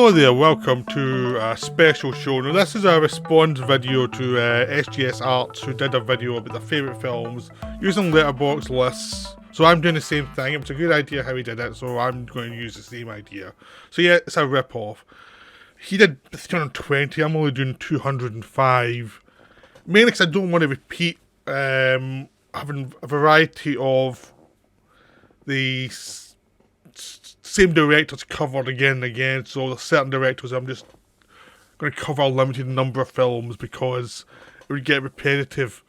Hello there, welcome to a special show. Now this is a response video to SJSArts, who did a video about their favourite films using letterbox lists. So I'm doing the same thing. It was a good idea how he did it, so I'm going to use the same idea. So yeah, it's a rip-off. He did 320, I'm only doing 205. Mainly because I don't want to repeat having a variety of the same directors covered again and again. So there's certain directors I'm just going to cover a limited number of films because it would get repetitive.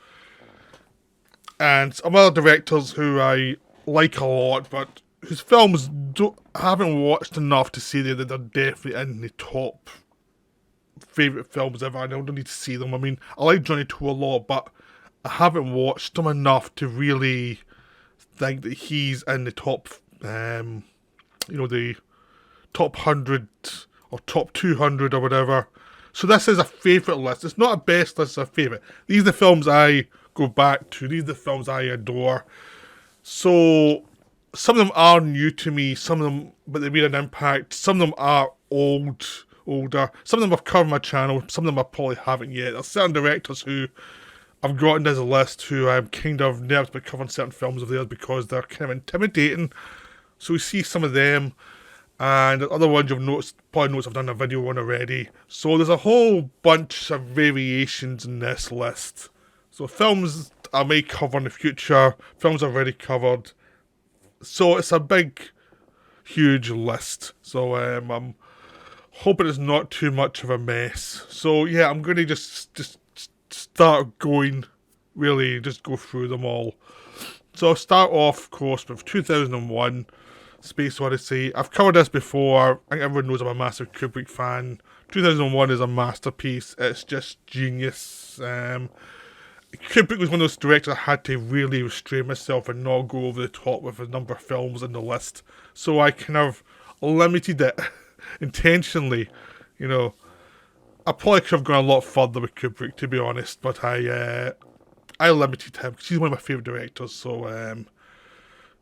And some other directors who I like a lot, but whose films I haven't watched enough to say that they're definitely in the top favourite films ever. I don't need to see them. I mean, I like Johnny 2 a lot, but I haven't watched them enough to really think that he's in the top, the top 100 or top 200 or whatever. So this is a favourite list. It's not a best list, it's a favourite. These are the films I go back to. These are the films I adore. So some of them are new to me, some of them, but they've made an impact. Some of them are older. Some of them I've covered on my channel, some of them I probably haven't yet. There's certain directors who I've gotten as a list who I'm kind of nervous about covering certain films of theirs because they're kind of intimidating. So we see some of them, and the other ones you've probably noticed I've done a video on already. So there's a whole bunch of variations in this list. So films I may cover in the future, films I've already covered. So it's a big, huge list. So I'm hoping it's not too much of a mess. So yeah, I'm going to just start going, really, just go through them all. So I'll start off, of course, with 2001, Space Odyssey. I've covered this before. I think everyone knows I'm a massive Kubrick fan. 2001 is a masterpiece. It's just genius. Kubrick was one of those directors I had to really restrain myself and not go over the top with a number of films in the list. So I kind of limited it intentionally, I probably could have gone a lot further with Kubrick, to be honest, but I limited him because he's one of my favourite directors. So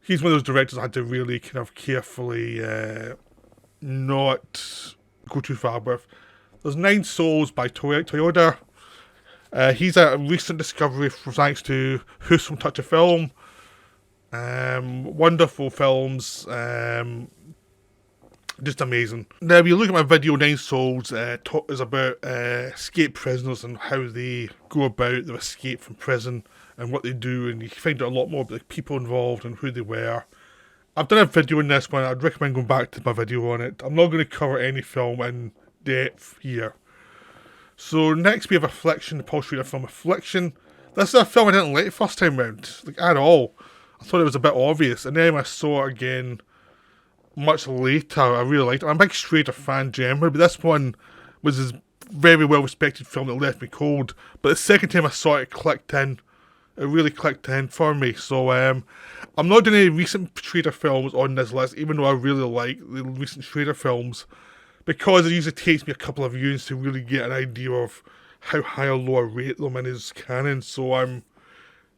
he's one of those directors I had to really kind of carefully not go too far with. There's Nine Souls by Toyota. He's a recent discovery thanks to Who's from Touch of Film. Wonderful films. Just amazing. Now, if you look at my video, Nine Souls is about escape prisoners and how they go about their escape from prison and what they do, and you find out a lot more about the people involved and who they were. I've done a video on this one. I'd recommend going back to my video on it. I'm not going to cover any film in depth here. So next we have Affliction, the Paul Schrader film Affliction. This is a film I didn't like the first time round, at all. I thought it was a bit obvious, and then I saw it again much later. I really liked it. I'm a big Schrader fan generally, but this one was his very well respected film that left me cold. But the second time I saw it, it clicked in. It really clicked in for me. So I'm not doing any recent Schrader films on this list, even though I really like the recent Schrader films, because it usually takes me a couple of viewings to really get an idea of how high or low I rate them in his canon. So I'm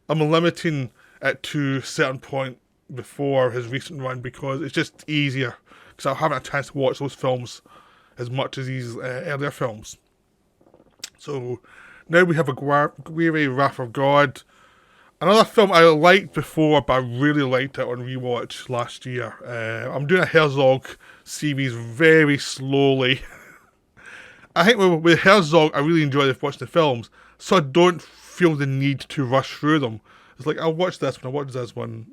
limiting it to a certain point before his recent run because it's just easier, because I haven't had a chance to watch those films as much as these earlier films. So now we have Aguirre, Wrath of God, another film I liked before, but I really liked it on rewatch last year. I'm doing a Herzog series very slowly. I think with Herzog, I really enjoy watching the films, so I don't feel the need to rush through them. It's like, I'll watch this one, I'll watch this one,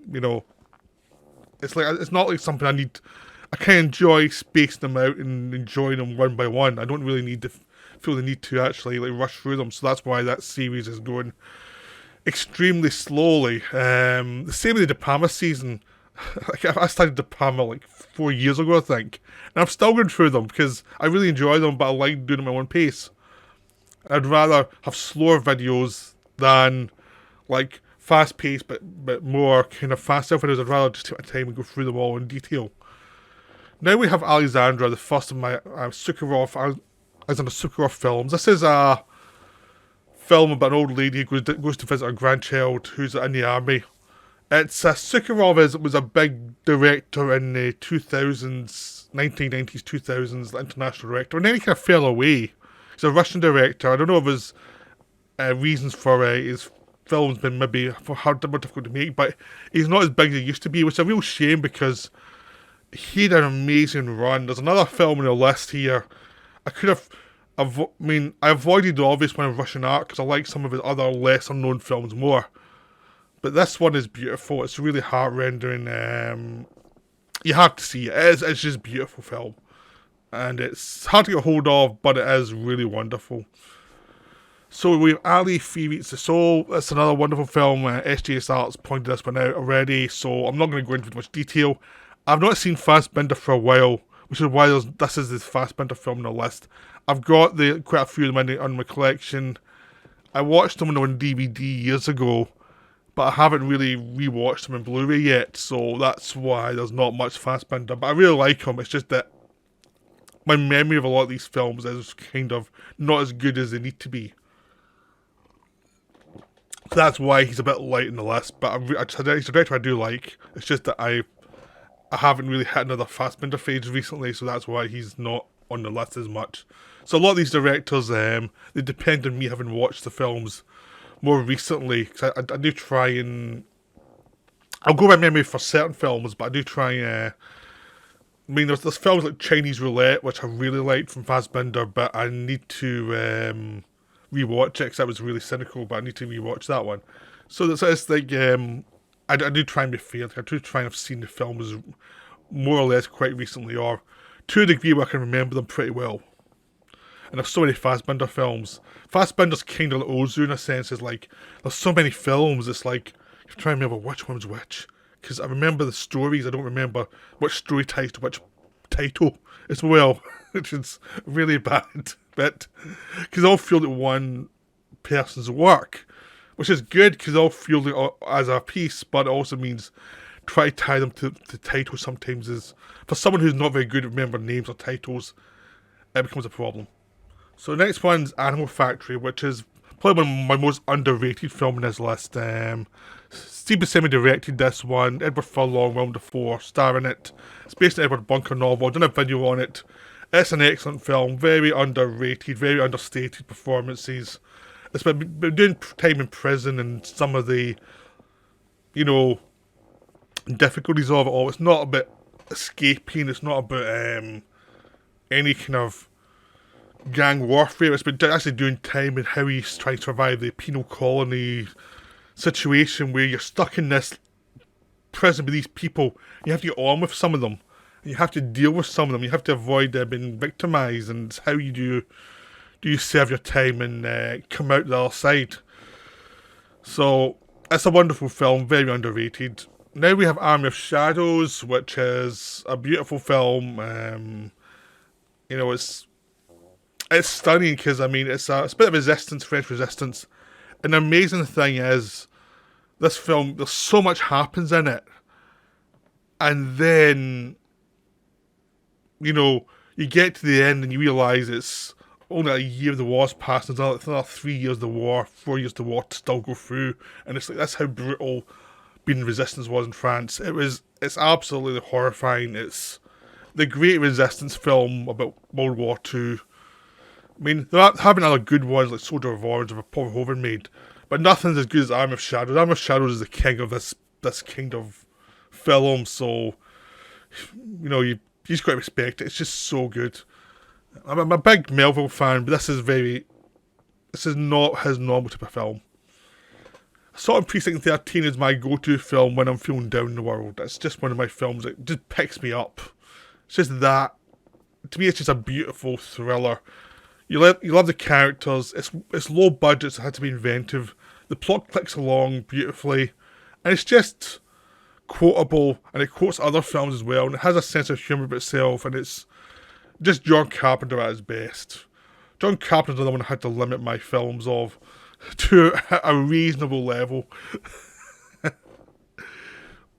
It's like, it's not like something I can enjoy spacing them out and enjoying them one by one. I don't really need to feel the need to actually rush through them. So that's why that series is going extremely slowly. The same with the De Palma season. I started De Palma 4 years ago, I think. And I'm still going through them because I really enjoy them, but I like doing them at my own pace. I'd rather have slower videos than fast-paced, but more kind of fast videos. I'd rather just take my time and go through them all in detail. Now we have Alexandra, the first of my Alexander Sokurov films. This is a film about an old lady who goes to visit her grandchild who's in the army. It's Sakharov was a big director in the 2000s, 1990s, 2000s, international director, and then he kind of fell away. He's a Russian director. I don't know if his reasons for his films been maybe hard, more difficult to make, but he's not as big as he used to be, which is a real shame because he had an amazing run. There's another film on the list here. I could have, I avoided the obvious one of Russian art because I like some of his other lesser known films more. But this one is beautiful. It's really heart-rendering. You have to see it. It's just a beautiful film. And it's hard to get hold of, but it is really wonderful. So we have Ali Fear Eats the Soul. It's another wonderful film. SJSArts pointed this one out already, so I'm not going to go into much detail. I've not seen Fassbinder for a while, which is why this is the Fassbinder film on the list. I've got quite a few of them in my collection. I watched them on DVD years ago, but I haven't really rewatched them in Blu-ray yet, so that's why there's not much Fassbinder. But I really like them. It's just that my memory of a lot of these films is kind of not as good as they need to be. So that's why he's a bit light in the list, but he's a director I do like. It's just that I haven't really hit another Fassbinder phase recently, so that's why he's not on the list as much. So a lot of these directors, they depend on me having watched the films more recently, because I do try and... I'll go by memory for certain films, but I do try... there's films like Chinese Roulette, which I really liked from Fassbinder, but I need to rewatch it, because that was really cynical, but I need to rewatch that one. So it's like... I do try and be fair. I do try and have seen the films more or less quite recently, or to a degree where I can remember them pretty well. And there's so many Fassbinder films. Fassbinder's kind of like Ozu in a sense. Is like, there's so many films, it's like, you try and remember which one's which. Because I remember the stories, I don't remember which story ties to which title as well. Which is really bad. But, because they all feel like one person's work. Which is good, because they all feel like as a piece, but it also means try to tie them to the title sometimes is, for someone who's not very good at remembering names or titles, it becomes a problem. So the next one's Animal Factory, which is probably one of my most underrated film on this list. Steve Buscemi directed this one, Edward Furlong, Willem Dafoe star in it. It's based on an Edward Bunker novel, I've done a video on it. It's an excellent film, very underrated, very understated performances. It's been doing time in prison and some of the, difficulties of it all. It's not about escaping, it's not about any kind of gang warfare. It's been actually doing time and how he's trying to survive the penal colony situation where you're stuck in this prison with these people. You have to get on with some of them. You have to deal with some of them. You have to avoid being victimised, and it's how you serve your time and come out the other side. So it's a wonderful film, very underrated. Now we have Army of Shadows, which is a beautiful film. It's stunning because, it's a bit of resistance, French resistance. And the amazing thing is, this film, there's so much happens in it. And then, you get to the end and you realise it's only a year of the war's passed, and there's another 3 years of the war, 4 years of the war to still go through. And it's like, that's how brutal being resistance was in France. It's absolutely horrifying. It's the great resistance film about World War II. They're having other good ones like Soldier of Orange or Paul Verhoeven made, but nothing's as good as Army of Shadows. Army of Shadows is the king of this kind of film, so you just got to respect it. It's just so good. I'm a big Melville fan, but this is not his normal type of film. Assault on Precinct 13 is my go-to film when I'm feeling down in the world. It's just one of my films that just picks me up. It's just that. To me, it's just a beautiful thriller. You love the characters. It's low budget, so it had to be inventive. The plot clicks along beautifully, and it's just quotable, and it quotes other films as well, and it has a sense of humour about itself, and it's just John Carpenter at his best. John Carpenter's the one I had to limit my films of to a reasonable level.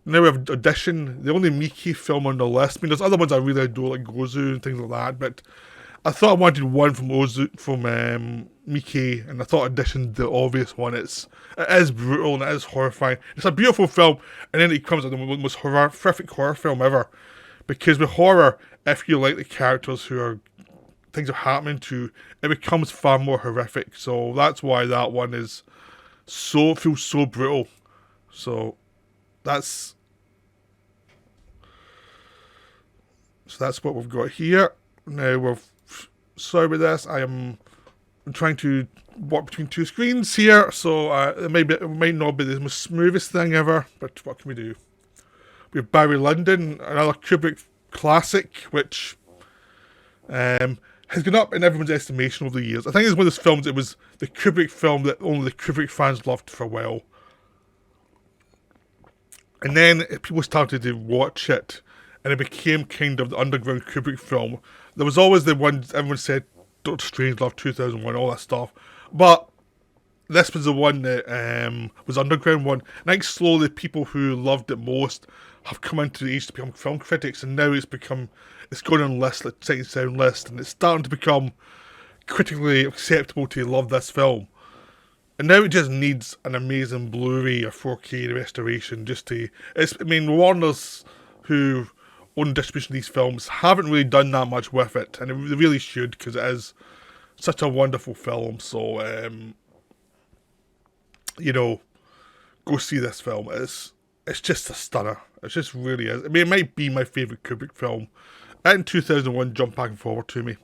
Now we have Audition, the only Miki film on the list. There's other ones I really adore, like Gozu and things like that, but I thought I wanted one from Mickey, and I thought I auditioned the obvious one. It is brutal and it is horrifying. It's a beautiful film, and then it comes out the most horrific horror film ever. Because with horror, if you like the characters who are things are happening to, it becomes far more horrific. So that's why that one feels so brutal. So that's what we've got here. Now sorry about this. I'm trying to walk between two screens here, so it might not be the most smoothest thing ever, but what can we do? We have Barry Lyndon, another Kubrick classic, which has gone up in everyone's estimation over the years. I think it's one of those films, it was the Kubrick film that only the Kubrick fans loved for a while. And then people started to watch it, and it became kind of the underground Kubrick film. There was always the one everyone said, Doctor Strangelove 2001, all that stuff. But this was the one that was underground one. And I think slowly people who loved it most have come into the age to become film critics, and now it's gone on lists like Sight and Sound list, and it's starting to become critically acceptable to love this film. And now it just needs an amazing Blu-ray or 4K restoration Warner's, who own distribution of these films, haven't really done that much with it, and they really should, because it is such a wonderful film. So, go see this film. It's just a stunner. It just really is. I mean, it might be my favourite Kubrick film. In 2001, jumped back and forward to me.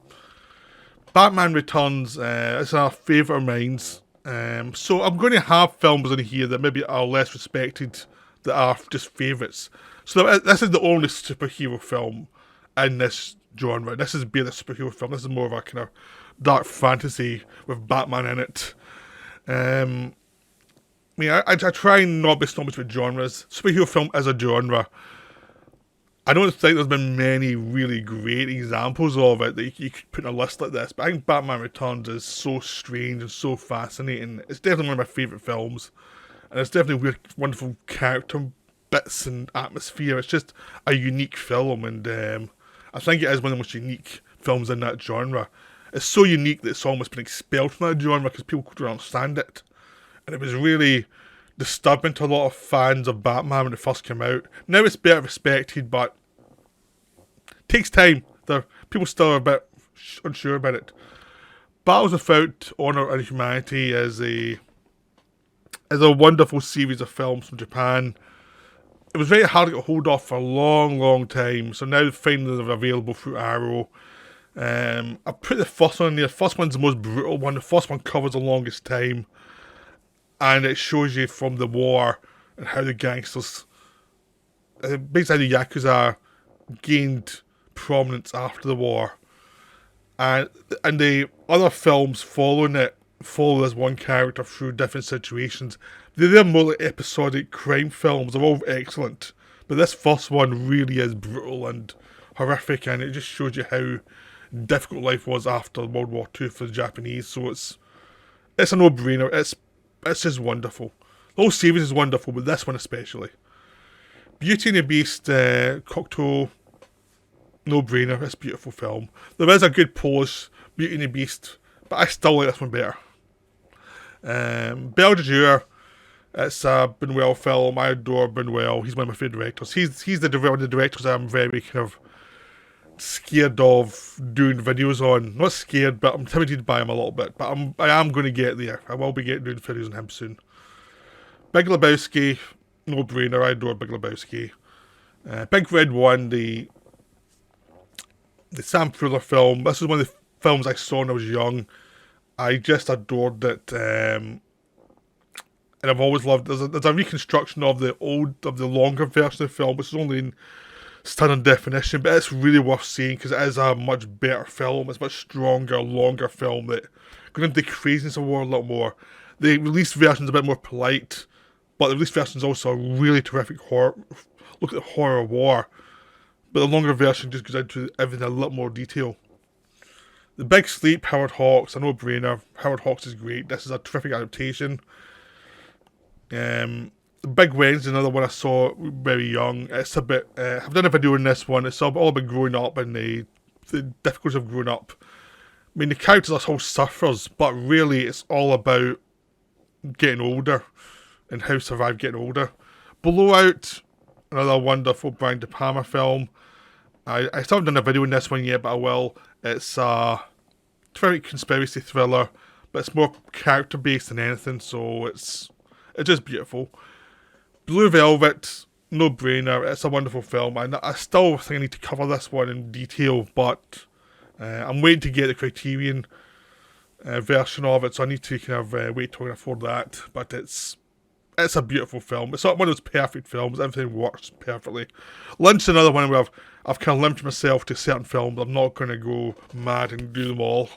Batman Returns is a favourite of mine. So I'm going to have films in here that maybe are less respected, that are just favourites. So this is the only superhero film in this genre. This is being a superhero film. This is more of a kind of dark fantasy with Batman in it. I try and not be snobbish with genres. Superhero film is a genre. I don't think there's been many really great examples of it that you could put in a list like this, but I think Batman Returns is so strange and so fascinating. It's definitely one of my favourite films, and it's definitely weird, wonderful character bits and atmosphere. It's just a unique film, and I think it is one of the most unique films in that genre. It's so unique that it's almost been expelled from that genre because people couldn't understand it. And it was really disturbing to a lot of fans of Batman when it first came out. Now it's better respected, but it takes time. People still are a bit unsure about it. Battles Without Honor and Humanity is a wonderful series of films from Japan. It was very hard to get hold of for a long, long time, so now finally they're available through Arrow. I put the first one in there. The first one's the most brutal one. The first one covers the longest time, and it shows you from the war and how the gangsters, basically the Yakuza, gained prominence after the war. And the other films following it follow this one character through different situations. They're more like episodic crime films. They're all excellent, but this first one really is brutal and horrific, and it just shows you how difficult life was after World War II for the Japanese. So it's a no-brainer. It's just wonderful. The whole series is wonderful, but this one especially. Beauty and the Beast, Cocteau, no-brainer. It's a beautiful film. There is a good Polish Beauty and the Beast, but I still like this one better. Belle de Jour, it's a Buñuel film. I adore Buñuel. He's one of my favourite directors. He's one of the directors I'm very kind of scared of doing videos on. Not scared, but I'm intimidated by him a little bit. But I am going to get there. I will be doing videos on him soon. Big Lebowski, no brainer. I adore Big Lebowski. Big Red One, the Sam Fuller film. This is one of the films I saw when I was young. I just adored it. And I've always loved. There's a reconstruction of the longer version of the film, which is only in standard definition, but it's really worth seeing because it is a much better film. It's a much stronger, longer film that goes into the craziness of war a lot more. The released version's a bit more polite, but the released version's also a really terrific horror. Look at the horror of war, but the longer version just goes into everything in a lot more detail. The Big Sleep, Howard Hawks, a no-brainer. Howard Hawks is great. This is a terrific adaptation. The Big Wednesday, another one I saw very young. It's a bit. I've done a video on this one. It's all about growing up and the difficulties of growing up. I mean, the characters are all surfers, but really it's all about getting older and how to survive getting older. Blowout, another wonderful Brian De Palma film. I still haven't done a video on this one yet, but I will. It's a very conspiracy thriller, but it's more character based than anything, so it's just beautiful. Blue Velvet, no brainer. It's a wonderful film, and I still think I need to cover this one in detail, but I'm waiting to get the Criterion version of it, so I need to kind of wait till I can afford that. But it's a beautiful film. It's not one of those perfect films. Everything works perfectly. Lynch is another one where I've kind of limited myself to certain films. I'm not going to go mad and do them all,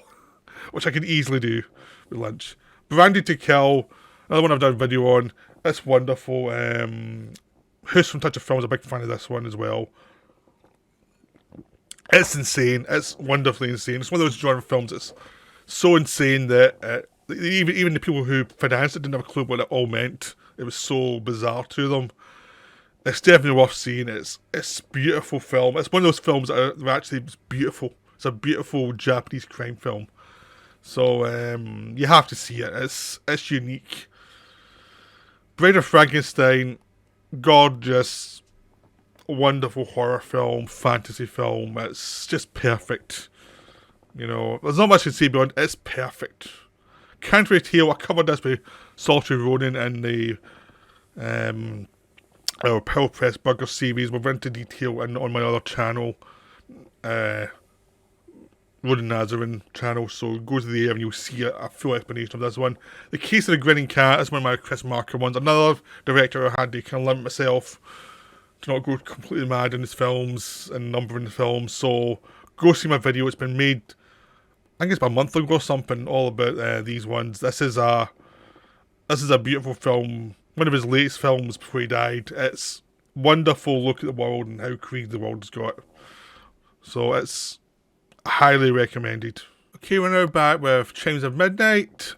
which I can easily do with Lynch. Branded to Kill, another one I've done a video on. It's wonderful. Who's from Touch of Film is a big fan of this one as well. It's insane. It's wonderfully insane. It's one of those genre films that's so insane that even the people who financed it didn't have a clue what it all meant. It was so bizarre to them. It's definitely worth seeing. It's a beautiful film. It's one of those films that are actually beautiful. It's a beautiful Japanese crime film. So you have to see it. It's unique. Bride of Frankenstein, gorgeous, wonderful horror film, fantasy film. It's just perfect. You know, there's not much to say beyond. It's perfect. Canterbury Tale, I covered this with Solitary Ronin and the our Pearl Press Burger series. We've went into detail on my other channel, Ronin Nazarene channel, so go to there and you'll see a full explanation of this one. The Case of the Grinning Cat is one of my Chris Marker ones. Another director I had to kind of limit myself to not go completely mad in his films and numbering the films, so go see my video. It's been made, I think it's about a month ago or something, all about these ones. This is a beautiful film, one of his latest films before he died. It's wonderful look at the world and how crazy the world has got. So it's highly recommended. Okay, we're now back with Chimes of Midnight.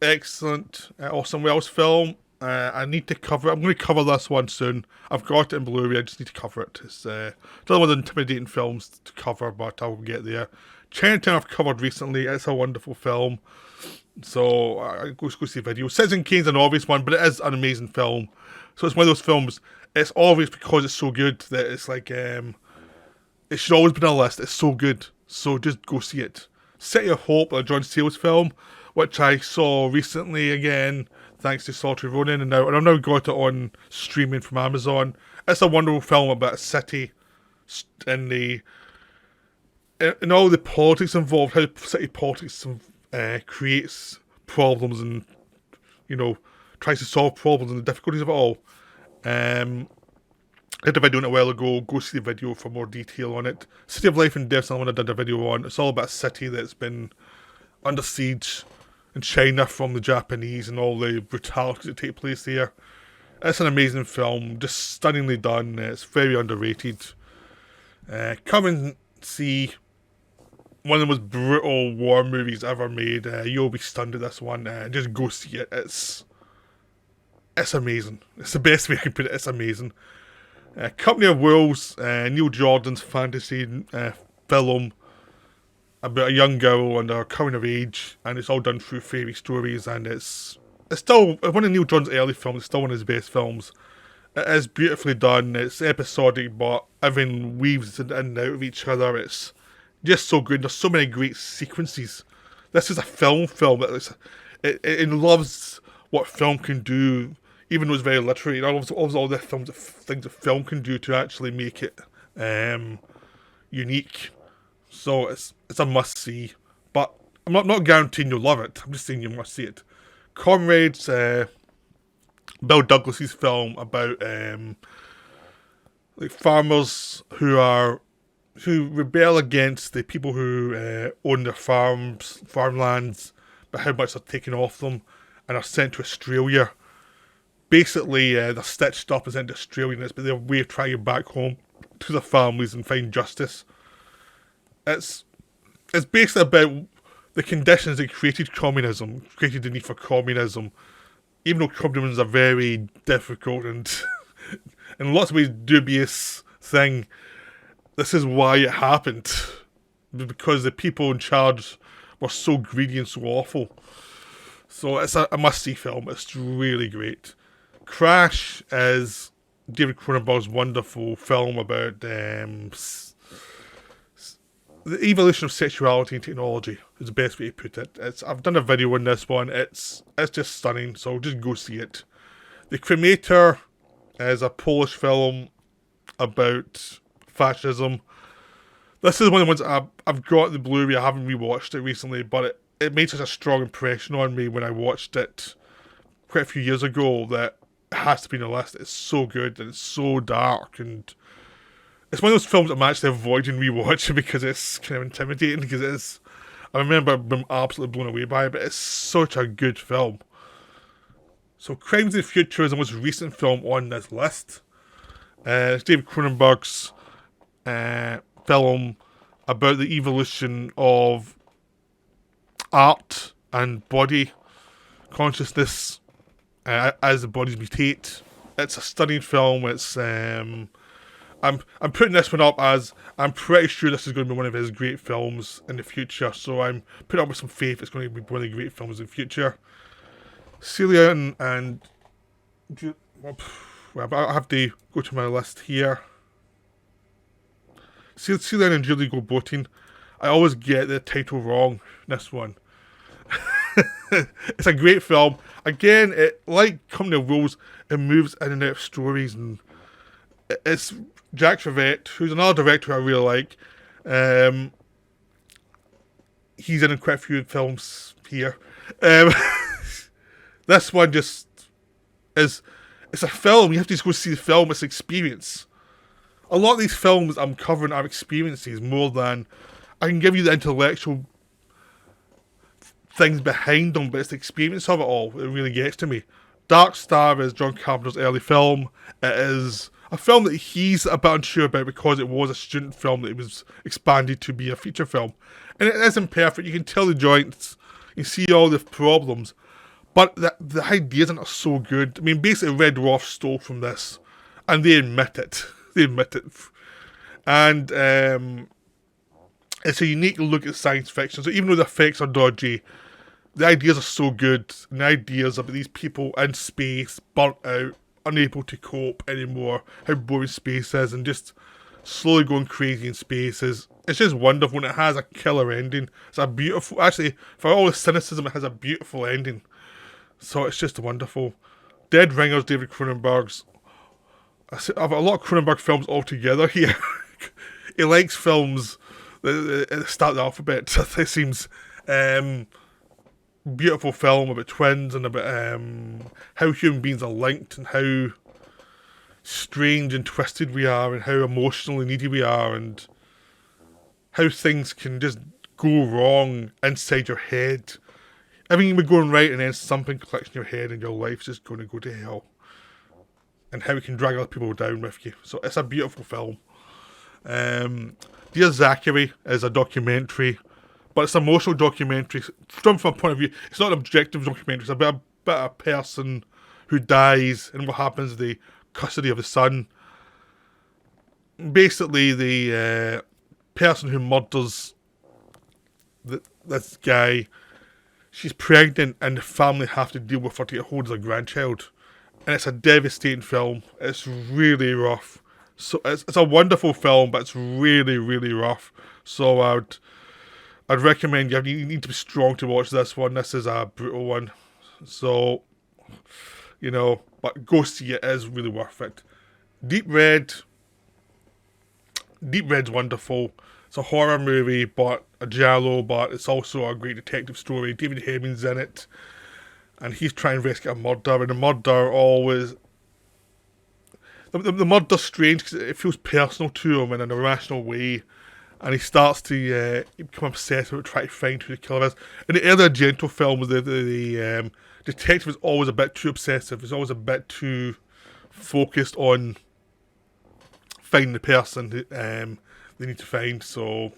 Excellent Orson Welles film. I need to cover it. I'm going to cover this one soon. I've got it in Blu-ray, I just need to cover it. It's another one of the intimidating films to cover, but I'll get there. Chinatown I've covered recently. It's a wonderful film. So I go see the video. Citizen Kane's an obvious one, but it is an amazing film. So it's one of those films, it's obvious because it's so good that it's like, it should always be on a list. It's so good. So just go see it. City of Hope, a John Sayles film, which I saw recently again, thanks to Solitary Ronin, and I've now got it on streaming from Amazon. It's a wonderful film about a city and all the politics involved, how city politics creates problems and, you know, tries to solve problems and the difficulties of it all. I did a video on it a while ago. Go see the video for more detail on it. City of Life and Death is another one I did a video on. It's all about a city that's been under siege in China from the Japanese and all the brutalities that take place there. It's an amazing film, just stunningly done. It's very underrated. Come and see one of the most brutal war movies ever made. You'll be stunned at this one. Just go see it. It's amazing. It's the best way I can put it. It's amazing. Company of Wolves, Neil Jordan's fantasy film about a young girl and her coming of age, and it's all done through fairy stories, and it's still one of Neil Jordan's early films. It's still one of his best films. It is beautifully done. It's episodic, but everything weaves in and out of each other. It's just so good. There's so many great sequences. This is a film. It loves what film can do, even though it's very literary. It loves all the things that film can do to actually make it unique. So it's a must see. But I'm not guaranteeing you'll love it. I'm just saying you must see it. Comrades, Bill Douglas's film about like farmers who rebel against the people who own their farmlands, but how much they're taken off them and are sent to Australia. Basically, they're stitched up and sent to Australia, and it's their way of trying to get back home to their families and find justice. It's basically about the conditions that created communism, created the need for communism. Even though communism is a very difficult and in lots of ways dubious thing, this is why it happened. Because the people in charge were so greedy and so awful. So it's a must-see film. It's really great. Crash is David Cronenberg's wonderful film about the evolution of sexuality and technology is the best way to put it. I've done a video on this one. It's just stunning, so just go see it. The Cremator is a Polish film about fascism. This is one of the ones I've got the Blu-ray. I haven't rewatched it recently, but it made such a strong impression on me when I watched it quite a few years ago that it has to be on the list. It's so good and it's so dark, and it's one of those films I'm actually avoiding rewatching because it's kind of intimidating. Because I remember being absolutely blown away by it, but it's such a good film. So, Crimes of the Future is the most recent film on this list. It's David Cronenberg's film about the evolution of art and body consciousness as the bodies mutate. It's a stunning film. It's I'm putting this one up as I'm pretty sure this is going to be one of his great films in the future. So I'm putting up with some faith it's going to be one of the great films in the future. Celia and well, I have to go to my list here. Celia and Julie Go Boating. I always get the title wrong. This one. It's a great film. Again, it like Company of Wolves, it moves in and out of stories, and it's Jack Trevette, who's another director I really like. He's in quite a few films here. This one just is. It's a film. You have to just go see the film. It's an experience. A lot of these films I'm covering are experiences more than I can give you the intellectual things behind them, but it's the experience of it all that really gets to me. Dark Star is John Carpenter's early film. It is a film that he's a bit unsure about because it was a student film that it was expanded to be a feature film. And it isn't perfect. You can tell the joints, you see all the problems, but the ideas are so good. I mean, basically Red Dwarf stole from this, and they admit it. They admit it. And it's a unique look at science fiction. So even though the effects are dodgy, the ideas are so good. And the ideas about these people in space, burnt out, unable to cope anymore, how boring space is, and just slowly going crazy in space it's just wonderful, and it has a killer ending. It's a beautiful, actually, for all the cynicism, it has a beautiful ending. So it's just wonderful. Dead Ringers, David Cronenberg's. I've got a lot of Cronenberg films all together here. He likes films that start the alphabet, it seems. Beautiful film about twins and about how human beings are linked and how strange and twisted we are and how emotionally needy we are and how things can just go wrong inside your head. Everything can be going right and then something clicks in your head and your life's just going to go to hell. And how it can drag other people down with you. So it's a beautiful film. Dear Zachary is a documentary, but it's an emotional documentary. From a point of view, it's not an objective documentary. It's about a person who dies and what happens to the custody of the son. Basically, the person who murders this guy, she's pregnant and the family have to deal with her to get hold of their grandchild. And it's a devastating film. It's really rough. So it's a wonderful film, but it's really, really rough. So I'd recommend you need to be strong to watch this one. This is a brutal one. So, but go see it. It is really worth it. Deep Red's wonderful. It's a horror movie, but a giallo, but it's also a great detective story. David Hemming's in it. And he's trying to investigate a murder, and the murder always... The murder's strange because it feels personal to him in an irrational way. And he starts to become obsessed with trying to find who the killer is. In the earlier Argento films, the detective is always a bit too obsessive. He's always a bit too focused on finding the person they need to find. So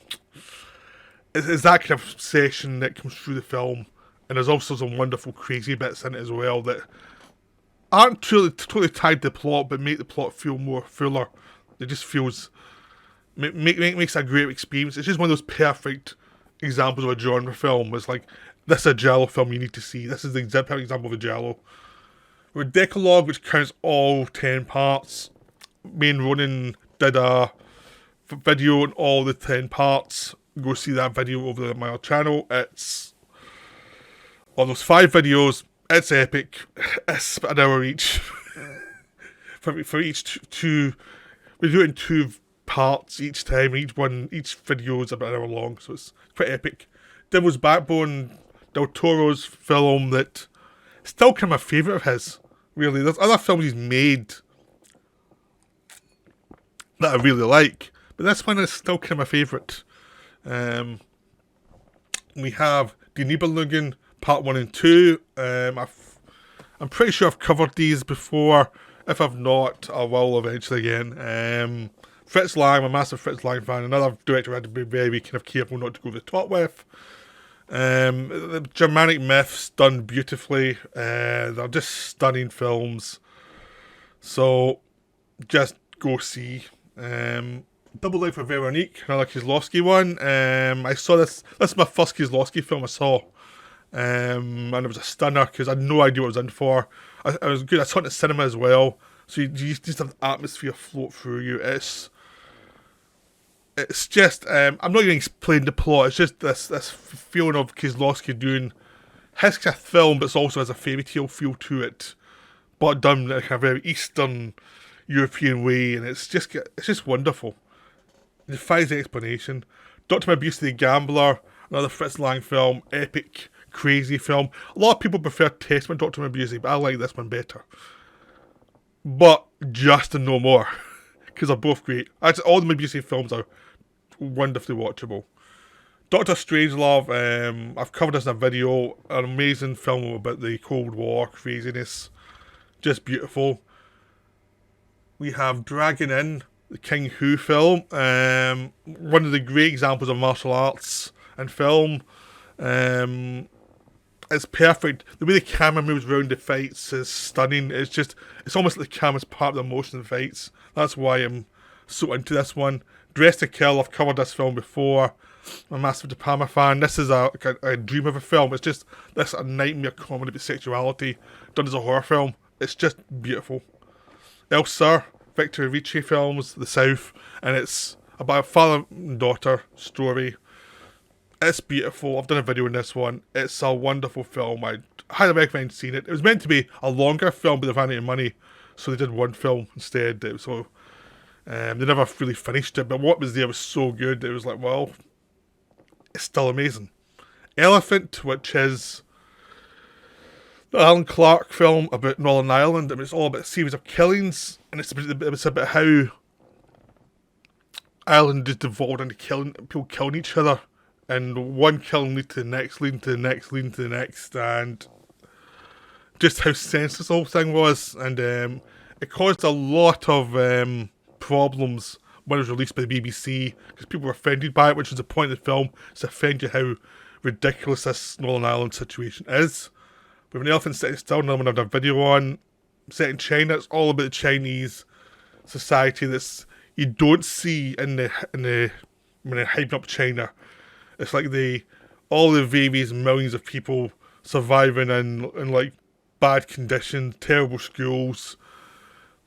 it's that kind of obsession that comes through the film. And there's also some wonderful crazy bits in it as well that aren't totally tied to the plot, but make the plot feel more fuller. It just feels... makes a great experience. It's just one of those perfect examples of a genre film. It's like, this is a giallo film you need to see. This is the perfect example of a giallo. With Decalogue, which counts all 10 parts, me and Ronan did a video on all the 10 parts. Go see that video over on my channel. It's on those 5 videos. It's epic. It's about an hour each. for each two, we do it in 2 parts each time. Each video is about an hour long, so it's quite epic. Devil's Backbone, Del Toro's film that still kind of my favourite of his. Really, there's other films he's made that I really like, but this one is still kind of my favourite. We have Die Nibelungen Part 1 and 2. I'm pretty sure I've covered these before. If I've not, I will eventually again. Fritz Lang, I'm a massive Fritz Lang fan. Another director I had to be very kind of careful not to go to the top with. The Germanic myths done beautifully. They're just stunning films. So just go see. Double Life of Veronique, another Kieslowski one. I saw this. This is my first Kieslowski film I saw. And it was a stunner because I had no idea what I was in for. I was good. I saw it in the cinema as well. So you just have the atmosphere float through you. It's just, I'm not even explaining the plot. It's just this feeling of Kieslowski doing his kind of film, but it also has a fairy tale feel to it, but done in a kind of very Eastern European way, and it's just wonderful. It defies explanation. Dr. Mabuse the Gambler, another Fritz Lang film, epic, crazy film. A lot of people prefer Testament Dr. Mabuse, but I like this one better. But just to know more, because they're both great. Actually, all the Mabuse films are wonderfully watchable. Dr. Strangelove, I've covered this in a video, an amazing film about the Cold War craziness, just beautiful. We have Dragon Inn, the King Hu film, one of the great examples of martial arts and film. It's perfect. The way the camera moves around the fights is stunning. It's almost like the camera's part of the emotion of the fights. That's why I'm so into this one. Dressed to Kill, I've covered this film before. I'm a massive De Palma fan. This is a dream of a film. It's just a nightmare comedy about sexuality done as a horror film. It's just beautiful. El Sur, Victor Ricci films, The South, and it's about a father and daughter story. It's beautiful. I've done a video on this one. It's a wonderful film. I highly recommend seeing it. It was meant to be a longer film, but they've run out of money, so they did one film instead. So they never really finished it, but what was there was so good. It was like, well, it's still amazing. Elephant, which is the Alan Clark film about Northern Ireland. I mean, it's all about a series of killings, and it's about how Ireland just devolved into people killing each other. And one killing lead to the next, leading to the next, leading to the next, and just how senseless the whole thing was. And it caused a lot of problems when it was released by the BBC, because people were offended by it, which was the point of the film, is to offend you how ridiculous this Northern Ireland situation is. With an elephant sitting still, another one I've done a video on, set in China. It's all about the Chinese society that's you don't see when they're hyping up China. It's like all the various millions of people surviving in like bad conditions, terrible schools.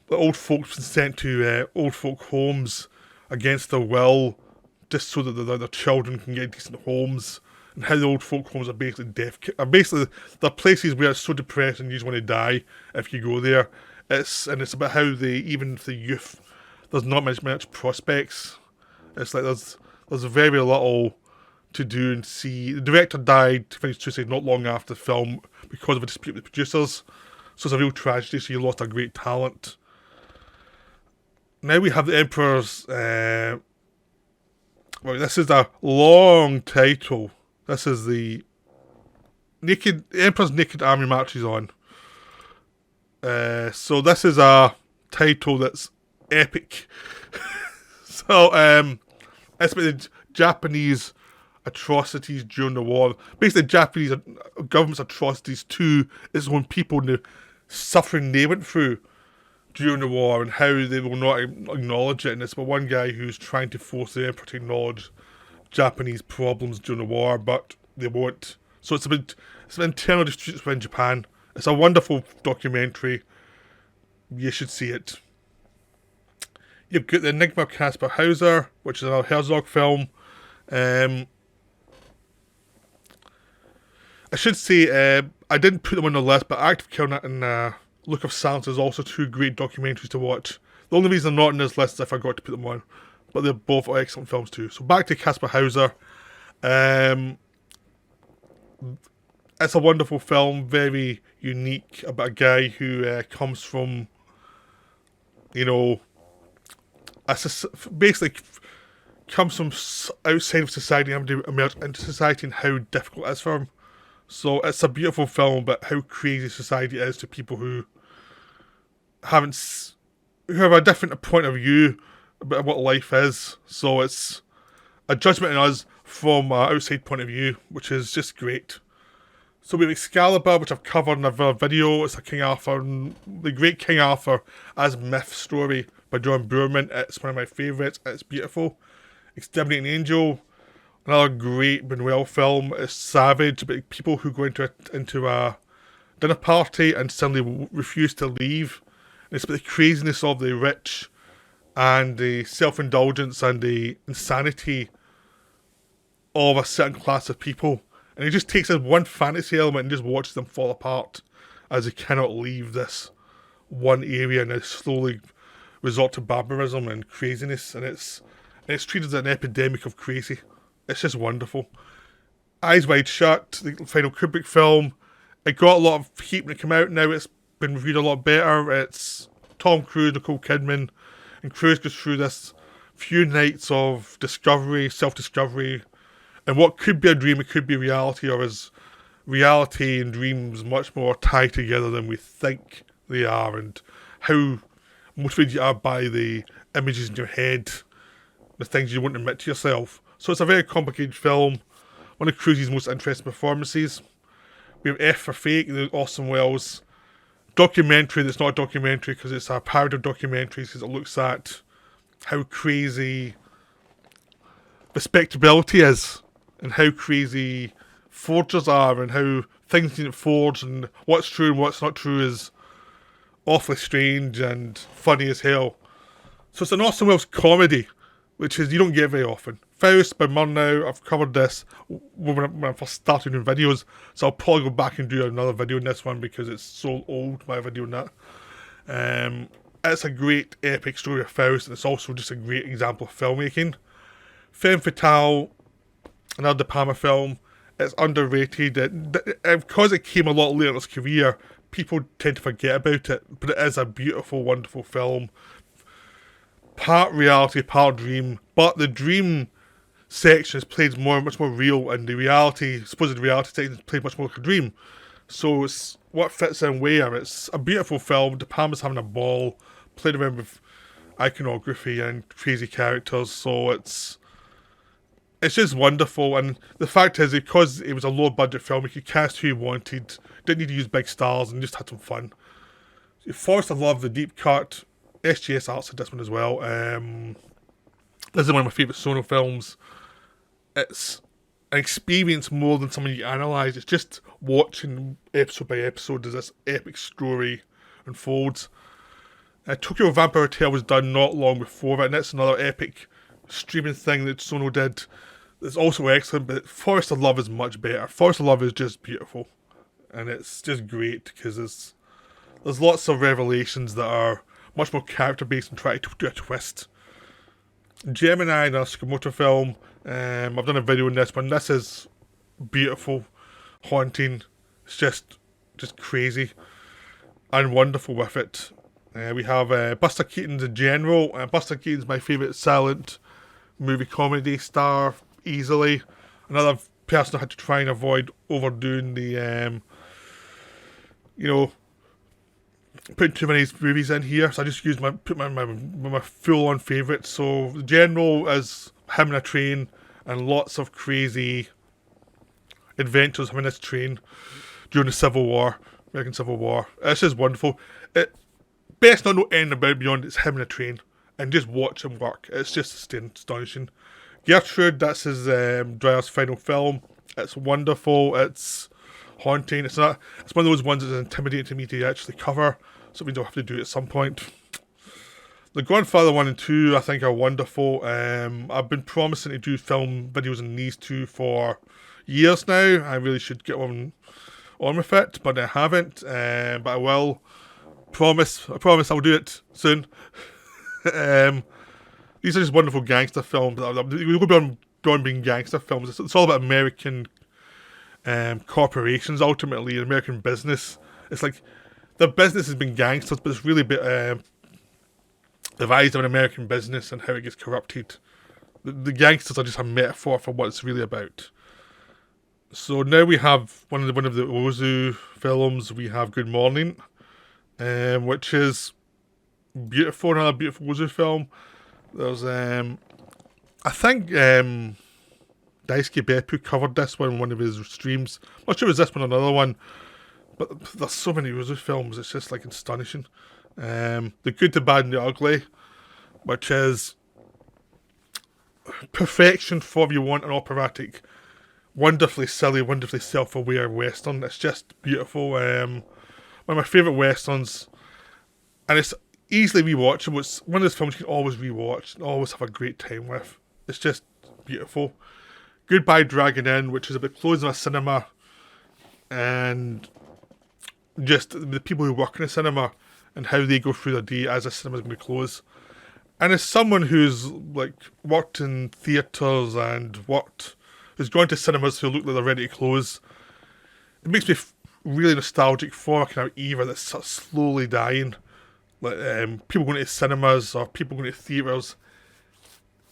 The old folks been sent to old folk homes against their will, just so that their children can get decent homes. And how the old folk homes are basically they're places where it's so depressing you just want to die if you go there. It's about how even for the youth, there's not much prospects. It's like there's very little to do and see. The director died, finished suicide not long after the film because of a dispute with the producers. So it's a real tragedy. So you lost a great talent. Now we have the Emperor's. Well, this is a long title. This is the Emperor's Naked Army Marches On. So this is a title that's epic. So it's about the Japanese atrocities during the war. Basically, the Japanese government's atrocities to its own people and the suffering they went through during the war and how they will not acknowledge it. And it's about one guy who's trying to force the emperor to acknowledge Japanese problems during the war, but they won't. So it's about internal disputes within Japan. It's a wonderful documentary. You should see it. You've got The Enigma of Caspar Hauser, which is another Herzog film. I should say, I didn't put them on the list, but Act of Killing and Look of Silence is also two great documentaries to watch. The only reason they're not on this list is I forgot to put them on, but they're both excellent films too. So back to Caspar Hauser. It's a wonderful film, very unique, about a guy who comes from, basically comes from outside of society and having to emerge into society, and how difficult it is for him. So it's a beautiful film about how crazy society is to people who have a different point of view about what life is. So it's a judgment on us from an outside point of view, which is just great. So we have Excalibur, which I've covered in another video. It's a King Arthur, the great King Arthur as myth story by John Boorman. It's one of my favourites. It's beautiful. Exterminating Angel, another great Buñuel film. It's savage, about people who go into a dinner party and suddenly refuse to leave. And it's about the craziness of the rich and the self-indulgence and the insanity of a certain class of people. And he just takes this one fantasy element and just watches them fall apart as they cannot leave this one area, and they slowly resort to barbarism and craziness. And it's treated as an epidemic of crazy. It's just wonderful. Eyes Wide Shut, the final Kubrick film. It got a lot of heat when it came out. Now it's been reviewed a lot better. It's Tom Cruise, Nicole Kidman, and Cruise goes through this few nights of discovery, self-discovery, and what could be a dream, it could be reality, or is reality and dreams much more tied together than we think they are, and how motivated you are by the images in your head, the things you won't admit to yourself. So it's a very complicated film, one of Cruise's most interesting performances. We have F for Fake, the Orson Welles documentary that's not a documentary because it's a parody of documentaries, because it looks at how crazy respectability is, and how crazy forgers are, and how things get forged, and what's true and what's not true is awfully strange and funny as hell. So it's an Orson Welles comedy, which is you don't get very often. Faust by Murnau, I've covered this when I first started doing videos, so I'll probably go back and do another video on this one because it's so old, my video on that. It's a great epic story of Faust, and it's also just a great example of filmmaking. Femme Fatale, another De Palma film. It's underrated. Because it came a lot later in its career, people tend to forget about it, but it is a beautiful, wonderful film. Part reality, part dream, but the dream section is played much more real, and the supposed reality section is played much more like a dream. So it's what fits in where. It's a beautiful film. De Palma's having a ball, played around with iconography and crazy characters, so it's just wonderful. And the fact is, because it was a low budget film, he could cast who he wanted, didn't need to use big stars, and just had some fun. Forest of Love, the deep cut. SJSArts did this one as well. This is one of my favourite Sono films. It's an experience more than something you analyse. It's just watching episode by episode as this epic story unfolds. Tokyo Vampire Hotel was done not long before it, and it's another epic streaming thing that Sono did. It's also excellent, but Forest of Love is much better. Forest of Love is just beautiful, and it's just great because there's lots of revelations that are much more character based and try to do a twist. Gemini, another Sakamoto film. I've done a video on this one. This is beautiful, haunting. It's just crazy and wonderful with it. We have Buster Keaton's The General. Buster Keaton's my favourite silent movie comedy star, easily. Another person I had to try and avoid overdoing the, putting too many movies in here. So I just used my full-on favourites. So The General is him in a train, and lots of crazy adventures him in this train during the Civil War, American Civil War. It's just wonderful. Best not know anything about it beyond it's him in a train, and just watch him work. It's just astonishing. Gertrude, that's his Dreyer's final film. It's wonderful. It's haunting. It's not. It's one of those ones that's intimidating to me to actually cover. So we don't have to do it at some point. The Godfather 1 and 2, I think, are wonderful. I've been promising to do film videos on these two for years now. I really should get on with it, but I haven't. But I will. I promise I'll do it soon. These are just wonderful gangster films. We go beyond being gangster films. It's all about American corporations, ultimately, American business. It's like their business has been gangsters, but it's really about the rise of an American business and how it gets corrupted. The gangsters are just a metaphor for what it's really about. So now we have one of the Ozu films. We have Good Morning, which is beautiful. Another beautiful Ozu film. There's I think Daisuke Beppu covered this one in one of his streams. I'm not sure it was this one or another one, but there's so many Ozu films. It's just like astonishing. The Good, the Bad, and the Ugly, which is perfection for if you want an operatic, wonderfully silly, wonderfully self-aware western. It's just beautiful. One of my favourite westerns, and it's easily rewatchable. It's one of those films you can always rewatch and always have a great time with. It's just beautiful. Goodbye Dragon Inn, which is about closing a cinema, and just the people who work in the cinema and how they go through their day as a cinema is going to close. And as someone who's like worked in theatres and who's gone to cinemas who look like they're ready to close, it makes me really nostalgic for a kind of era that's sort of slowly dying. Like people going to cinemas or people going to theatres,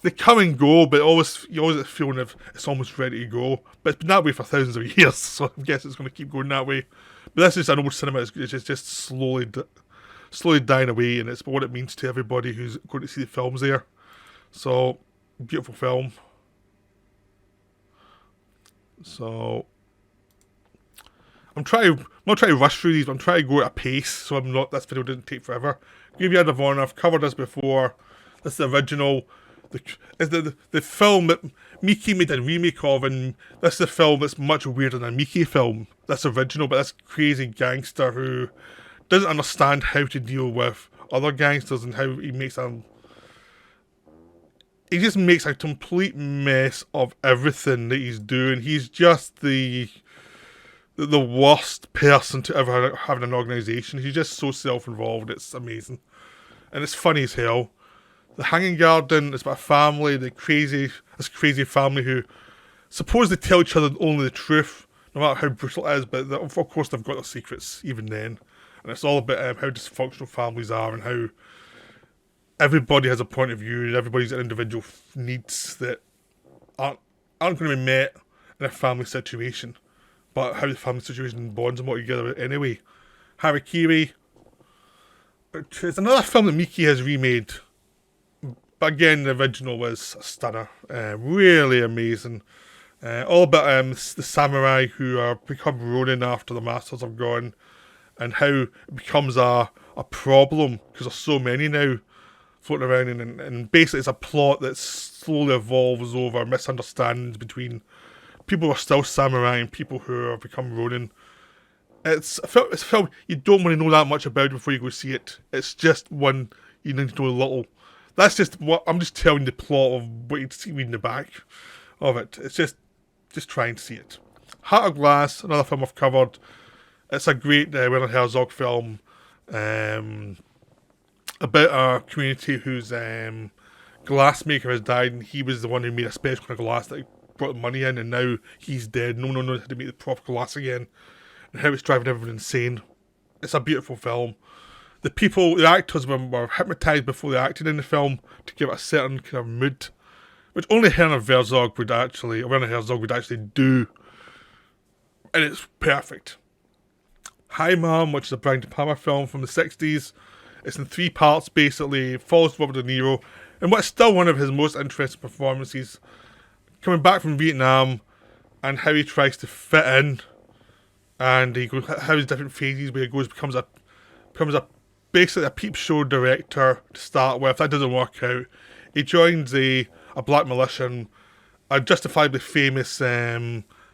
they come and go, but you always get the feeling of it's almost ready to go. But it's been that way for thousands of years, so I guess it's going to keep going that way. But that's just an old cinema. It's just slowly dying away, and it's what it means to everybody who's going to see the films there. So, beautiful film. So, I'm not trying to rush through these, but I'm trying to go at a pace, so this video didn't take forever. Graveyard of Honor, I've covered this before. This is the original. The film that Miki made a remake of, and this is a film that's much weirder than a Miki film. That's original, but this crazy gangster who doesn't understand how to deal with other gangsters and how he just makes a complete mess of everything that he's doing. He's just the worst person to ever have in an organisation. He's just so self-involved. It's amazing. And it's funny as hell. The Hanging Garden is about a family, this crazy family who suppose they tell each other only the truth, no matter how brutal it is, but of course they've got their secrets even then. And it's all about how dysfunctional families are and how everybody has a point of view and everybody's got individual needs that aren't going to be met in a family situation, but how the family situation bonds them all together anyway. Harakiri, which is another film that Miki has remade, but again the original was a stunner, really amazing. All about the samurai who are become Ronin after the masters are gone, and how it becomes a problem because there's so many now floating around, and basically it's a plot that slowly evolves over misunderstandings between people who are still samurai and people who have become Ronin. It's a film you don't want to know that much about before you go see it. It's just one you need to know a little. That's just what I'm just telling the plot of what you'd see reading the back of it. It's just trying to see it. Heart of Glass, another film I've covered. It's a great Werner Herzog film about a community whose glassmaker has died, and he was the one who made a special kind of glass that brought the money in, and now he's dead. No one knows how to make the proper glass again, and how it's driving everyone insane. It's a beautiful film. The actors were hypnotised before they acted in the film to give it a certain kind of mood, which only Werner Herzog would actually do, and it's perfect. Hi Mom, which is a Brian De Palma film from the 60s. It's in 3 parts basically. It follows Robert De Niro in what's still one of his most interesting performances, coming back from Vietnam and how he tries to fit in, and how his different phases where he becomes basically a peep show director to start with. That doesn't work out. He joins a black militia a justifiably famous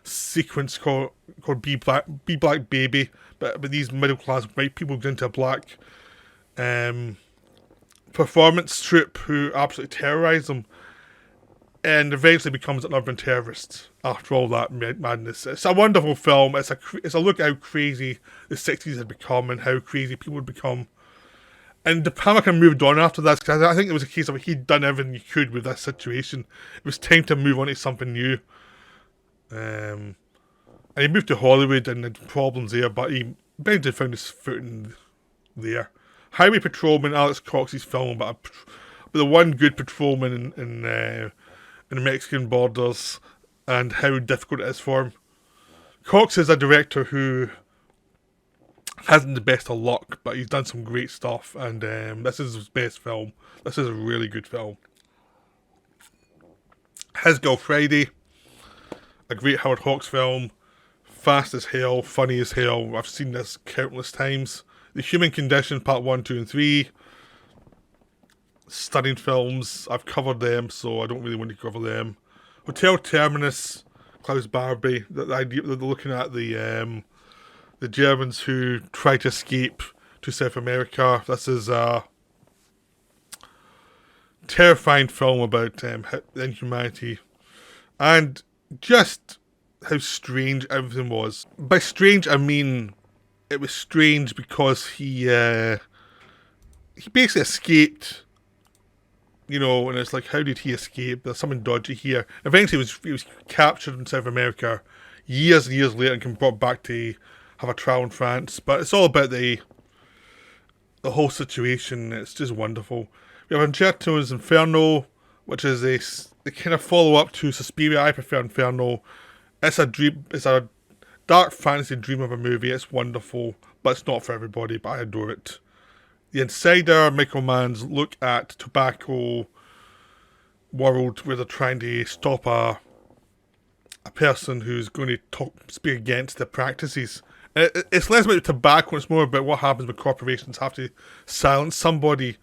sequence called Be Black Baby, but these middle class white people go into a black performance troupe who absolutely terrorise them, and eventually becomes an urban terrorist after all that madness. It's a wonderful film. It's a look at how crazy the 60s had become and how crazy people had become. And De Palma kind of moved on after that, because I think it was a case of he'd done everything he could with this situation. It was time to move on to something new. And he moved to Hollywood and had problems there, but he eventually found his footing there. Highway Patrolman, Alex Cox's film about the one good patrolman in the Mexican borders and how difficult it is for him. Cox is a director who hasn't the best of luck, but he's done some great stuff, and this is his best film. This is a really good film. His Girl Friday, a great Howard Hawks film, fast as hell, funny as hell. I've seen this countless times. The Human Condition, Part 1, 2 and 3. Stunning films. I've covered them, so I don't really want to cover them. Hotel Terminus, Klaus Barbie. The idea that they're looking at the Germans who try to escape to South America. This is a terrifying film about inhumanity and just how strange everything was. By strange, I mean it was strange because he basically escaped, you know, and it's like, how did he escape? There's something dodgy here. Eventually he was captured in South America years and years later and can be brought back to have a trial in France. But it's all about the whole situation. It's just wonderful. We have Incerto's Inferno, which is the kind of follow-up to Suspiria. I prefer Inferno. It's a dark fantasy dream of a movie. It's wonderful, but it's not for everybody, but I adore it. The Insider, Michael Mann's look at tobacco world, where they're trying to stop a person who's going to speak against the practices. It's less about tobacco, it's more about what happens when corporations have to silence somebody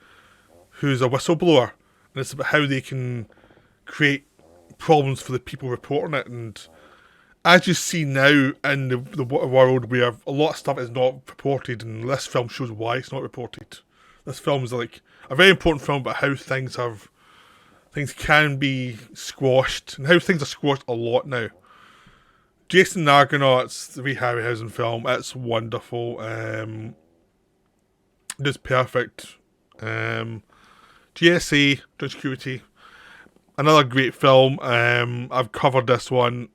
who's a whistleblower, and it's about how they can create problems for the people reporting it. And as you see now in the world where a lot of stuff is not reported, and this film shows why it's not reported. This film is like a very important film about how things can be squashed, and how things are squashed a lot now. Jason Argonaut's the wee Harryhausen film. It's wonderful. Just perfect. GSA, Joint Security, another great film. I've covered this one.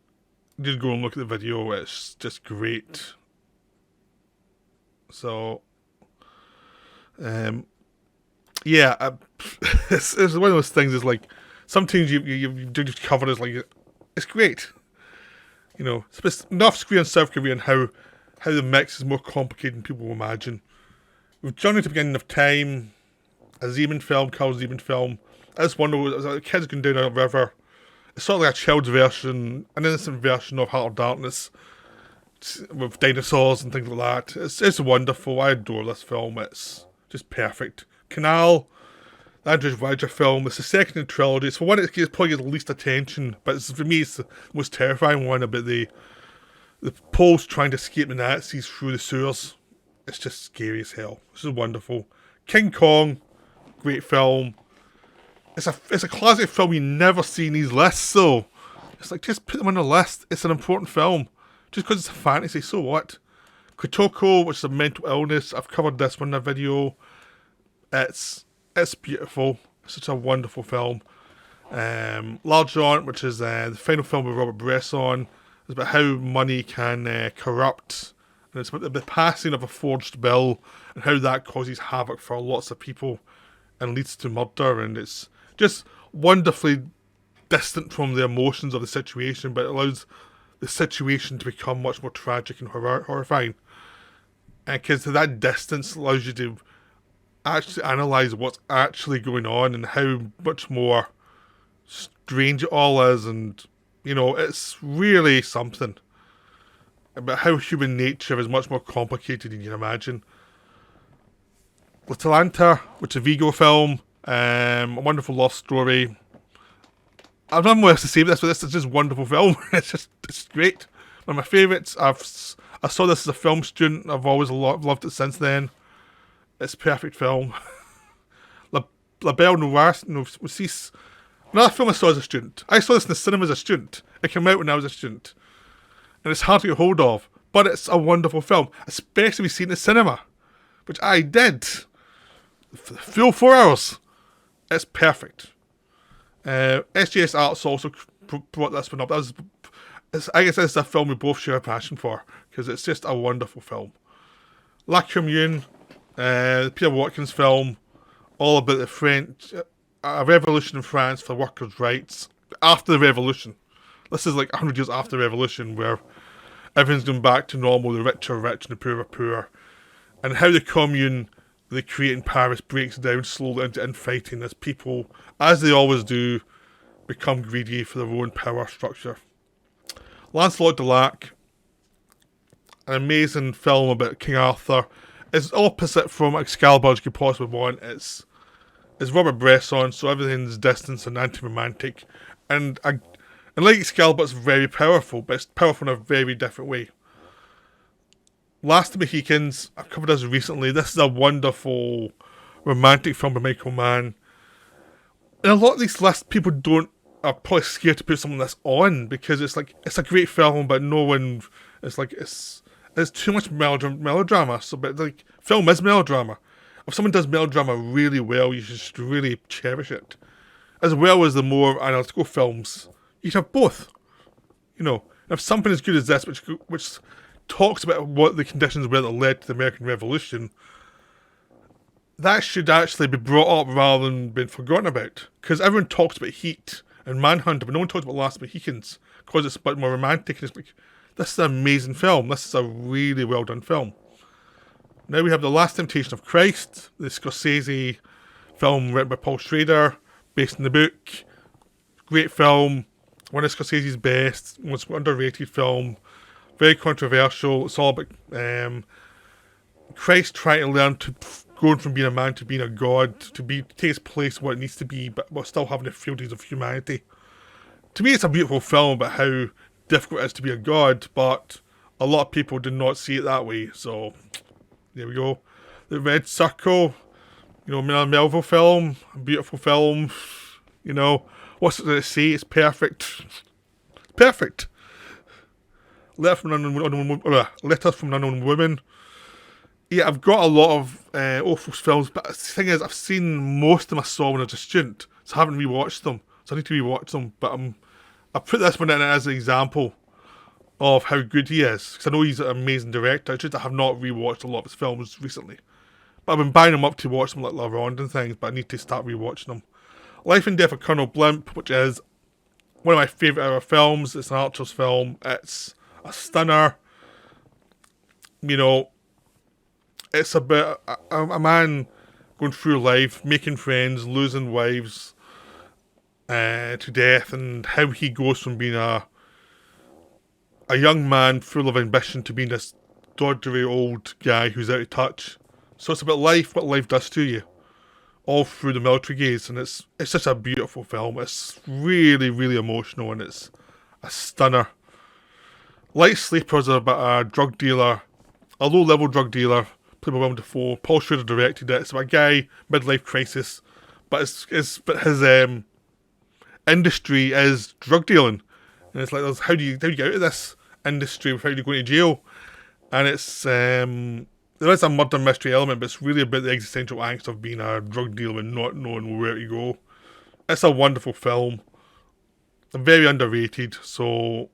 Just go and look at the video. It's just great. So, yeah, it's one of those things. Is like sometimes you just cover it. Like it's great. You know, it's North Korea and South Korea and how the mix is more complicated than people imagine. With Journey to the Beginning of Time, a Zeman film, Carl Zeman film. This one, the kids going down a river. It's sort of like a child's version, an innocent version of Heart of Darkness, with dinosaurs and things like that. It's wonderful. I adore this film. It's just perfect. Canal, the Andrzej Wajda film. It's the second in the trilogy. It's the one that probably gets the least attention, but for me it's the most terrifying one about the Poles trying to escape the Nazis through the sewers. It's just scary as hell. This is wonderful. King Kong, great film. It's a classic film you never see in these lists, so it's like, just put them on the list. It's an important film. Just because it's a fantasy, so what? Kotoko, which is a mental illness. I've covered this one in a video. It's beautiful. It's such a wonderful film. L'Argent, which is the final film with Robert Bresson. It's about how money can corrupt. And it's about the passing of a forged bill and how that causes havoc for lots of people and leads to murder. And it's just wonderfully distant from the emotions of the situation, but it allows the situation to become much more tragic and horrifying. And because that distance allows you to actually analyse what's actually going on and how much more strange it all is. And, you know, it's really something about how human nature is much more complicated than you can imagine. L'Atalanta, which is a Vigo film, a wonderful love story. I've not more else to say about this, but this is just a wonderful film. It's great. One of my favourites. I saw this as a film student. I've always loved it since then. It's a perfect film. La Belle Noire, another film I saw as a student. I saw this in the cinema as a student. It came out when I was a student. And it's hard to get hold of. But it's a wonderful film. Especially if you see it in the cinema. Which I did. For the full 4 hours. It's perfect. SJSArts also brought this one up. I guess it's a film we both share a passion for. Because it's just a wonderful film. La Commune. The Peter Watkins film. All about the French, a revolution in France for workers' rights after the revolution. This is like 100 years after the revolution, where everything's going back to normal. The rich are rich and the poor are poor, and how the commune they create in Paris breaks down slowly into infighting as people, as they always do, become greedy for their own power structure. Lancelot de Lac, an amazing film about King Arthur. It's opposite from Excalibur as you could possibly want. It's Robert Bresson, so everything's distant and anti-romantic. And like Excalibur, it's very powerful, but it's powerful in a very different way. Last of the Mohicans, I've covered this recently. This is a wonderful romantic film by Michael Mann. And a lot of these lists, people are probably scared to put something like this on, because it's a great film, but no one, it's too much melodrama. So, but like, film is melodrama. If someone does melodrama really well, you should really cherish it. As well as the more analytical films. You should have both. You know, if something as good as this, which talks about what the conditions were that led to the American Revolution, that should actually be brought up rather than being forgotten about. Because everyone talks about Heat and Manhunter, but no one talks about Last Mohicans, because it's a bit more romantic, and it's like, this is an amazing film. This is a really well done film. Now we have The Last Temptation of Christ, the Scorsese film written by Paul Schrader, based on the book. Great film, one of Scorsese's best, most underrated film, very controversial. It's all about Christ trying to learn to going from being a man to being a god, to take his place where it needs to be, but while still having the frailties of humanity. To me, it's a beautiful film about how difficult it is to be a god, but a lot of people did not see it that way, so there we go. The Red Circle, Melville film, a beautiful film, what's it to say? It's perfect. Perfect. Letter from an Unknown Woman. Yeah, I've got a lot of awful films, but the thing is, I've seen most of them I saw when I was a student, so I haven't rewatched them, so I need to rewatch them, but I put this one in as an example of how good he is, because I know he's an amazing director. It's just I have not rewatched a lot of his films recently. But I've been buying them up to watch them like La Ronde and things, but I need to start rewatching them. Life and Death of Colonel Blimp, which is one of my favourite ever films. It's an Archer's film. It's a stunner. It's about a man going through life, making friends, losing wives to death, and how he goes from being a young man full of ambition to being this doddery old guy who's out of touch. So it's about life, what life does to you, all through the military gaze, and it's such a beautiful film. It's really, really emotional, and it's a stunner. Light Sleepers are about a drug dealer, a low-level drug dealer, played by Willem Dafoe. Paul Schrader directed it. It's about a guy, midlife crisis, but his industry is drug dealing, and it's like, how do you get out of this industry without you going to jail? And it's there is a murder mystery element, but it's really about the existential angst of being a drug dealer and not knowing where to go. It's a wonderful film, very underrated, so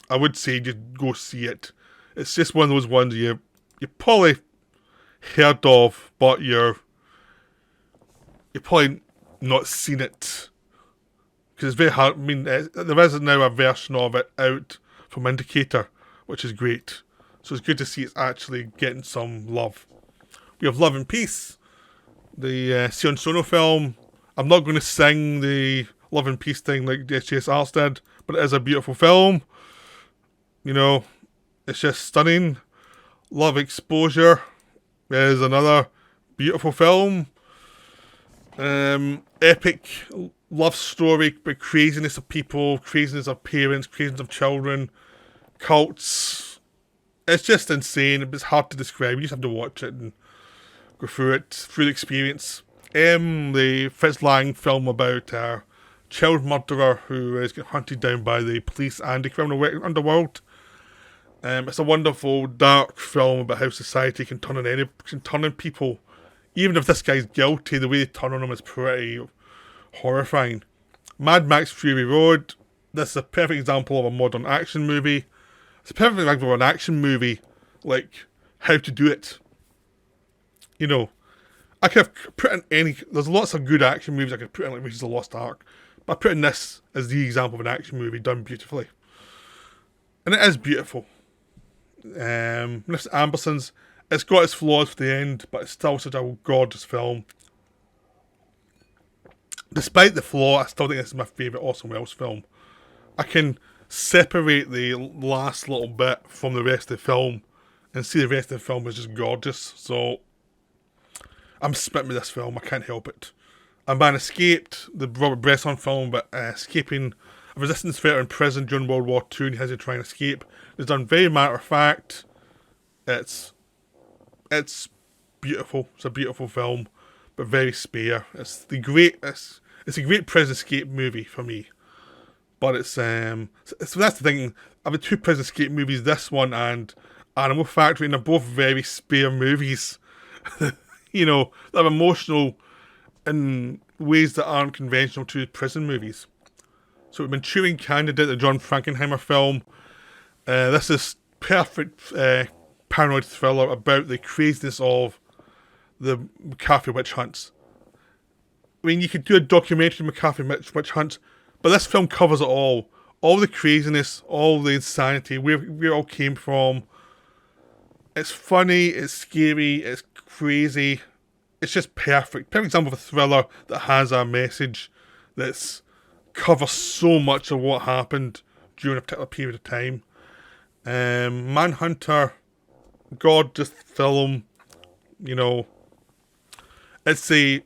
I would say just go see it. It's just one of those ones you probably heard of, but you've probably not seen it, because it's very hard. I mean, there is now a version of it out from Indicator, which is great. So it's good to see it's actually getting some love. We have Love and Peace, the Sion Sono film. I'm not going to sing the Love and Peace thing like the SJSArts did, but it is a beautiful film. It's just stunning. Love Exposure is another beautiful film. Epic love story, but craziness of people, craziness of parents, craziness of children, cults. It's just insane. It's hard to describe. You just have to watch it and go through it, through the experience. The Fritz Lang film about a child murderer who is getting hunted down by the police and the criminal underworld. It's a wonderful, dark film about how society can turn on people. Even if this guy's guilty, the way they turn on him is pretty horrifying. Mad Max Fury Road. This is a perfect example of a modern action movie. It's a perfect example of an action movie, like how to do it. You know, I could have put in any. There's lots of good action movies I could put in, like Raiders of the Lost Ark, but I put in this as the example of an action movie done beautifully, and it is beautiful. Miss Amberson's. It's got its flaws for the end, but it's still such a gorgeous film. Despite the flaw, I still think this is my favourite Orson Welles film. I can separate the last little bit from the rest of the film and see the rest of the film is just gorgeous. So I'm smitten with this film. I can't help it. A Man Escaped, the Robert Bresson film about escaping a resistance fighter in prison during World War II, and he has to try and escape. It's done very matter of fact. It's beautiful. It's a beautiful film, but very spare. It's a great prison escape movie for me. But it's so that's the thing. I've had two prison escape movies, this one and Animal Factory, and they're both very spare movies. You know, they're emotional in ways that aren't conventional to prison movies. So we've been Chewing Candidate, the John Frankenheimer film. This is perfect paranoid thriller about the craziness of the McCarthy witch hunts. I mean, you could do a documentary on McCarthy witch hunts, but this film covers it all. All the craziness, all the insanity, where it all came from. It's funny, it's scary, it's crazy. It's just perfect. Perfect example of a thriller that has a message that's covers so much of what happened during a particular period of time. Manhunter, gorgeous film. You know, it's the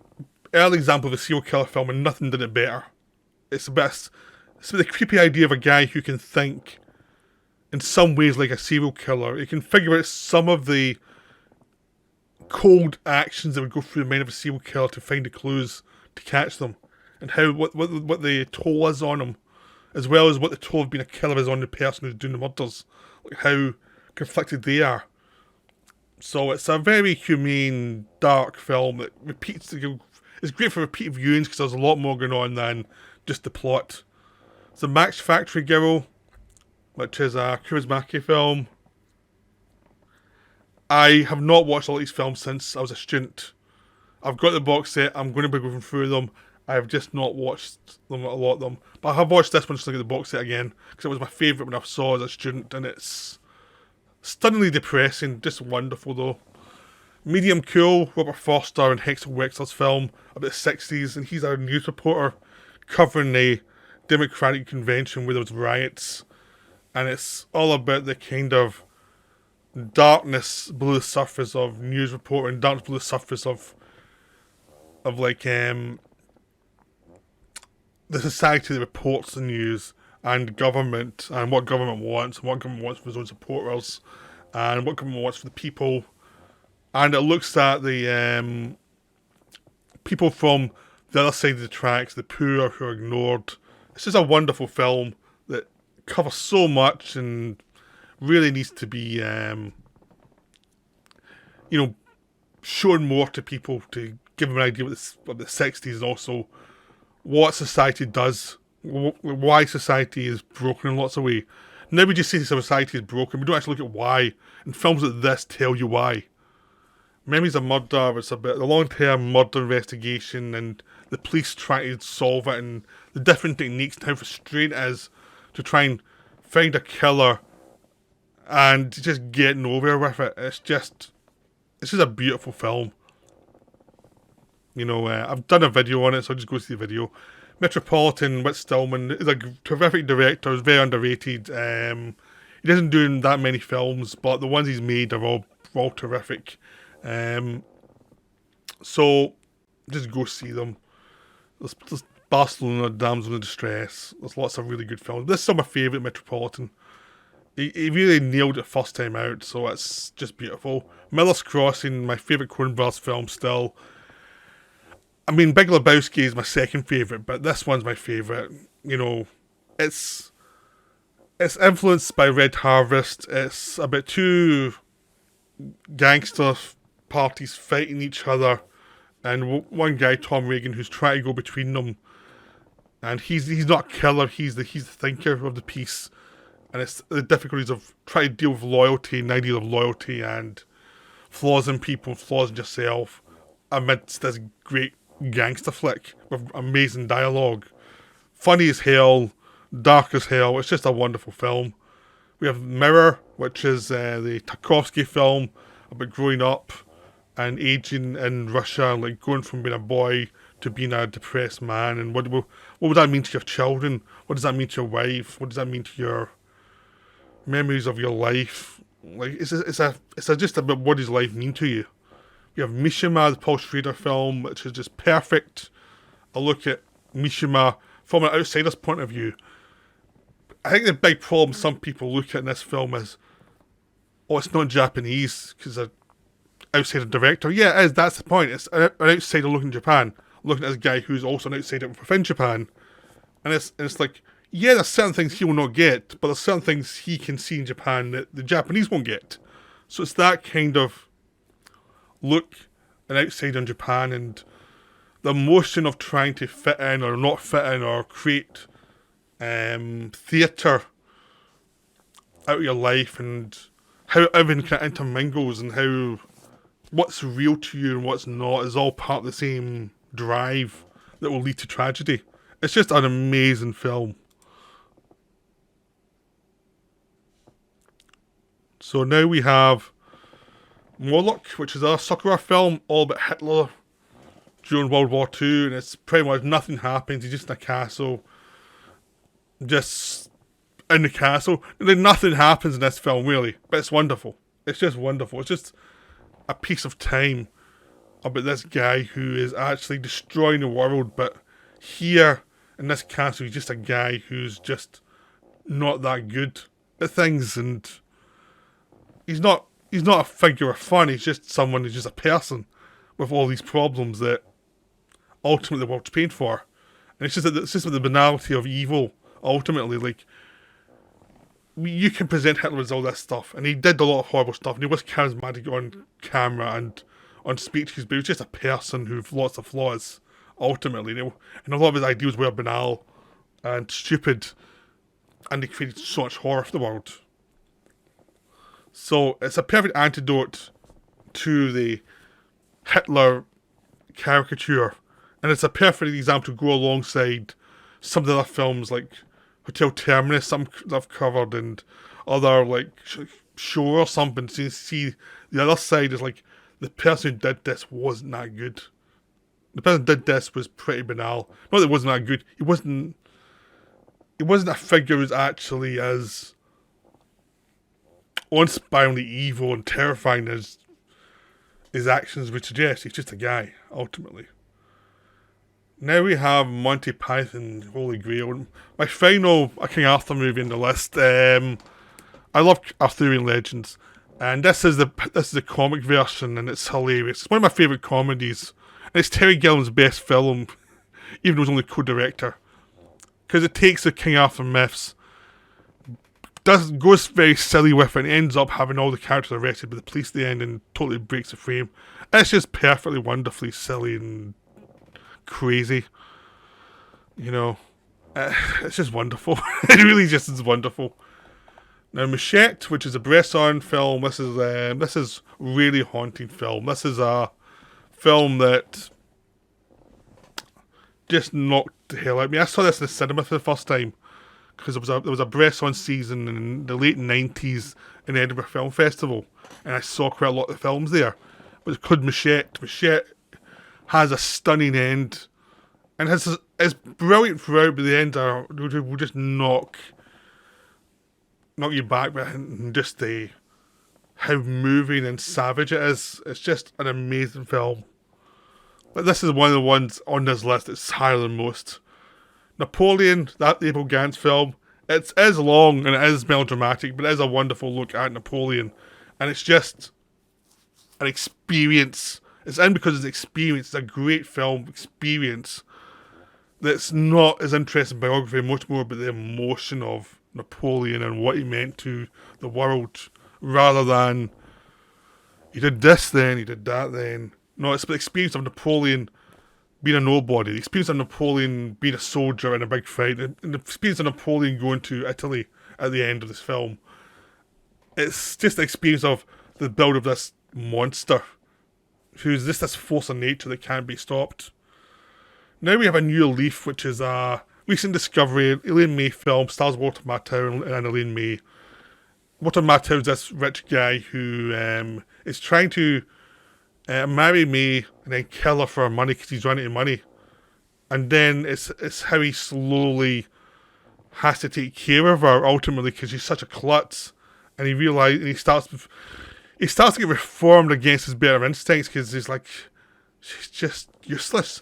early example of a serial killer film, and nothing did it better. It's the creepy idea of a guy who can think in some ways like a serial killer. He can figure out some of the cold actions that would go through the mind of a serial killer to find the clues to catch them, and how what the toll is on him, as well as what the toll of being a killer is on the person who's doing the murders, like how conflicted they are. So it's a very humane, dark film that repeats. It's great for repeat viewings because there's a lot more going on than just the plot. It's the Max Factory Girl, which is a Kurismaki film. I have not watched all these films since I was a student. I've got the box set. I'm going to be going through them. I have just not watched them, a lot of them. But I have watched this one just to look at the box set again, because it was my favourite when I saw as a student, and it's stunningly depressing, just wonderful though. Medium Cool, Robert Forster and Hexel Wexler's film about the 60s, and he's a news reporter covering the Democratic Convention where there was riots, and it's all about the kind of darkness below the surface of news reporting, darkness below the surface of like the society that reports the news, and government, and what government wants, and what government wants for its own supporters, and what government wants for the people. And it looks at the people from the other side of the tracks, the poor who are ignored. It's just a wonderful film that covers so much and really needs to be, shown more to people to give them an idea of the 60s, and also what society does, why society is broken in lots of ways. Now we just say society is broken, we don't actually look at why, and films like this tell you why. Memories of Murder, it's about the long-term murder investigation and the police trying to solve it, and the different techniques and how frustrating it is to try and find a killer and just get nowhere with it. It's just a beautiful film. You know, I've done a video on it, so I'll just go see the video. Metropolitan, Whit Stillman is a terrific director. He's very underrated. He doesn't do that many films, but the ones he's made are all terrific. So just go see them. There's Barcelona, Damsel in Distress. There's lots of really good films. This is my favourite Metropolitan. He really nailed it first time out, so it's just beautiful. Miller's Crossing, my favourite Coen Brothers film still. I mean, Big Lebowski is my second favourite, but this one's my favourite. You know, it's influenced by Red Harvest. It's about two gangster parties fighting each other, and one guy, Tom Reagan, who's trying to go between them. And he's not a killer. He's the thinker of the piece. And it's the difficulties of trying to deal with loyalty and the idea of loyalty and flaws in people, flaws in yourself, amidst this great gangster flick with amazing dialogue. Funny as hell, dark as hell. It's just a wonderful film. We have Mirror, which is the Tarkovsky film about growing up and aging in Russia, like going from being a boy to being a depressed man. And what would that mean to your children? What does that mean to your wife? What does that mean to your memories of your life? Like it's just about what does life mean to you. You have Mishima, the Paul Schrader film, which is just perfect. A look at Mishima from an outsider's point of view. I think the big problem some people look at in this film is, oh, it's not Japanese because an outsider director. Yeah, it is. That's the point. It's an outsider looking at Japan, looking at this guy who's also an outsider within Japan, and it's like, yeah, there's certain things he will not get, but there's certain things he can see in Japan that the Japanese won't get. So it's that kind of look an outsider in Japan and the emotion of trying to fit in or not fit in or create theatre out of your life and how everything kind of intermingles and how what's real to you and what's not is all part of the same drive that will lead to tragedy. It's just an amazing film. So now we have Moloch, which is a Sakura film all about Hitler during World War II, and it's pretty much nothing happens. He's just in a castle, just in the castle. And then nothing happens in this film, really, but it's wonderful. It's just wonderful. It's just a piece of time about this guy who is actually destroying the world, but here in this castle, he's just a guy who's just not that good at things, and he's not a figure of fun. He's just someone who's just a person with all these problems that ultimately the world's paying for. And it's just the banality of evil. Ultimately, like, you can present Hitler as all this stuff, and he did a lot of horrible stuff, and he was charismatic on camera and on speeches, but he was just a person who had lots of flaws. Ultimately, and a lot of his ideas were banal and stupid, and they created so much horror for the world. So it's a perfect antidote to the Hitler caricature, and it's a perfect example to go alongside some of the other films like Hotel Terminus, some I've covered, and other like Show or something. So you see the other side is like the person who did this wasn't that good. The person who did this was pretty banal. Not that it wasn't that good. He wasn't a figure who's actually as unsparingly evil and terrifying as his actions would suggest. He's just a guy, ultimately. Now we have Monty Python, Holy Grail. My final King Arthur movie in the list. I love Arthurian Legends, and this is the comic version, and it's hilarious. It's one of my favourite comedies, and it's Terry Gilliam's best film, even though he's only co-director, because it takes the King Arthur myths, goes very silly with it, and ends up having all the characters arrested by the police at the end and totally breaks the frame. It's just perfectly, wonderfully silly and crazy. You know, it's just wonderful. It really just is wonderful. Now, Machete, which is a Bresson film, this is really haunting film. This is a film that just knocked the hell out of me. I saw this in the cinema for the first time because there was a Bresson season in the late 90s in the Edinburgh Film Festival, and I saw quite a lot of the films there. But it's called Machete. Machete has a stunning end, and it's brilliant throughout, but the end will just knock you back with just how moving and savage it is. It's just an amazing film. But this is one of the ones on this list that's higher than most. Napoleon, that Abel Gance film, it is long and it is melodramatic, but it is a wonderful look at Napoleon. And it's just an experience. It's in because it's an experience. It's a great film experience that's not as interesting in biography, much more about the emotion of Napoleon and what he meant to the world, rather than he did this then, he did that then. No, it's the experience of Napoleon being a nobody, the experience of Napoleon being a soldier in a big fight, and the experience of Napoleon going to Italy at the end of this film. It's just the experience of the build of this monster, who's just this force of nature that can't be stopped. Now we have a new leaf, which is a recent discovery, Elaine May film, stars Walter Matthau and Elaine May. Walter Matthau is this rich guy who is trying to marry May and then kill her for her money because he's running out of money. And then it's how he slowly has to take care of her ultimately because she's such a klutz. And he starts to get reformed against his better instincts because he's like, she's just useless.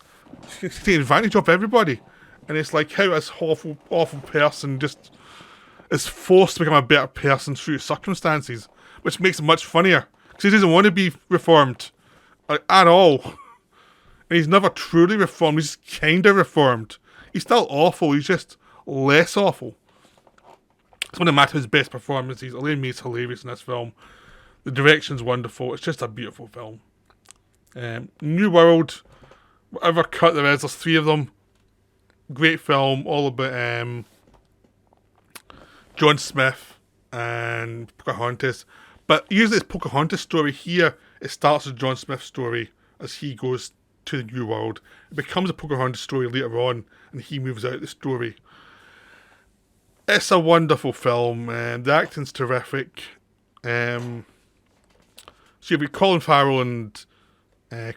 She's taking advantage of everybody. And it's like how this awful person just is forced to become a better person through circumstances, which makes it much funnier because he doesn't want to be reformed at all. And he's never truly reformed, he's kind of reformed. He's still awful, he's just less awful. It's one of Matthew's best performances. Elaine May's hilarious in this film. The direction's wonderful. It's just a beautiful film. New World, whatever cut there is, there's 3 of them. Great film, all about John Smith and Pocahontas. But usually it's Pocahontas' story. Here, it starts with John Smith's story as he goes to the New World. It becomes a Pocahontas story later on, and he moves out the story. It's a wonderful film. The acting's terrific. So you've got Colin Farrell and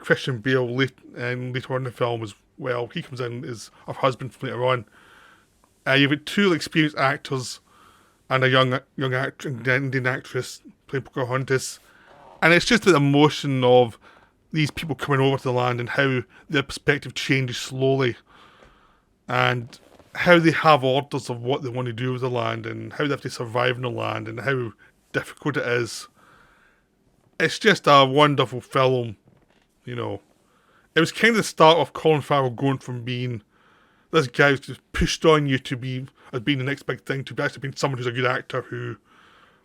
Christian Bale later on in the film as well. He comes in as her husband later on. You've got 2 experienced actors and a young Indian actress playing Pocahontas. And it's just the emotion of these people coming over to the land and how their perspective changes slowly. And how they have orders of what they want to do with the land and how they have to survive in the land and how difficult it is. It's just a wonderful film, you know. It was kind of the start of Colin Farrell going from being this guy who's just pushed on you to be as being the next big thing to actually being someone who's a good actor who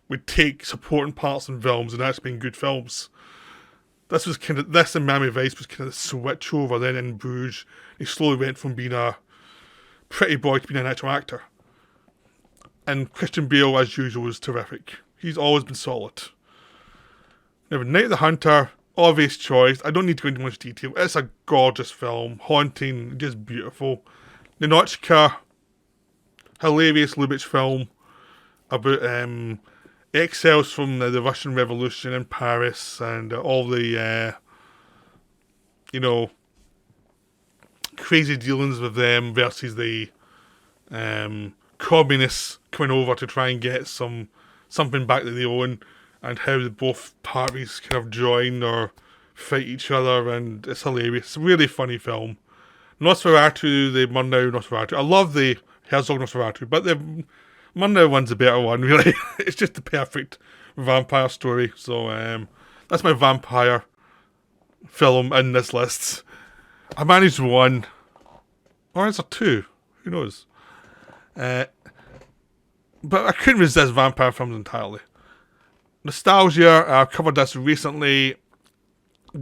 would take supporting parts in films and actually being good films. This and Miami Vice was kind of the switch over. Then in Bruges, he slowly went from being a pretty boy to being an actual actor. And Christian Bale, as usual, is terrific. He's always been solid. Now, Night of the Hunter, obvious choice. I don't need to go into much detail. It's a gorgeous film, haunting, just beautiful. Ninochka, hilarious Lubitsch film about exiles from the Russian Revolution in Paris and all the, crazy dealings with them versus the communists coming over to try and get something back that they own, and how both parties kind of join or fight each other, and it's hilarious. It's a really funny film. Nosferatu, the Murnau Nosferatu. I love the Herzog Nosferatu, but the Murnau one's a better one, really. It's just the perfect vampire story. So that's my vampire film in this list. I managed 1. Or is there 2? Who knows? But I couldn't resist vampire films entirely. Nostalgia, I covered this recently.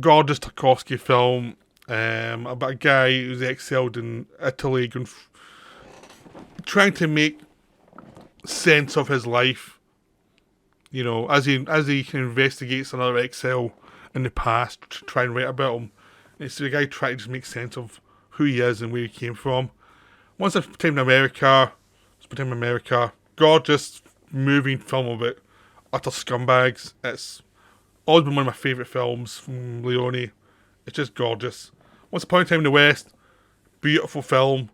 Gorgeous Tarkovsky film about a guy who's excelled in Italy, trying to make sense of his life. You know, as he investigates another exile in the past to try and write about him. It's the guy trying to just make sense of who he is and where he came from. Once I spent time in America, gorgeous, moving film about utter scumbags. It's always been one of my favourite films from Leone. It's just gorgeous. Once Upon a Time in the West, beautiful film.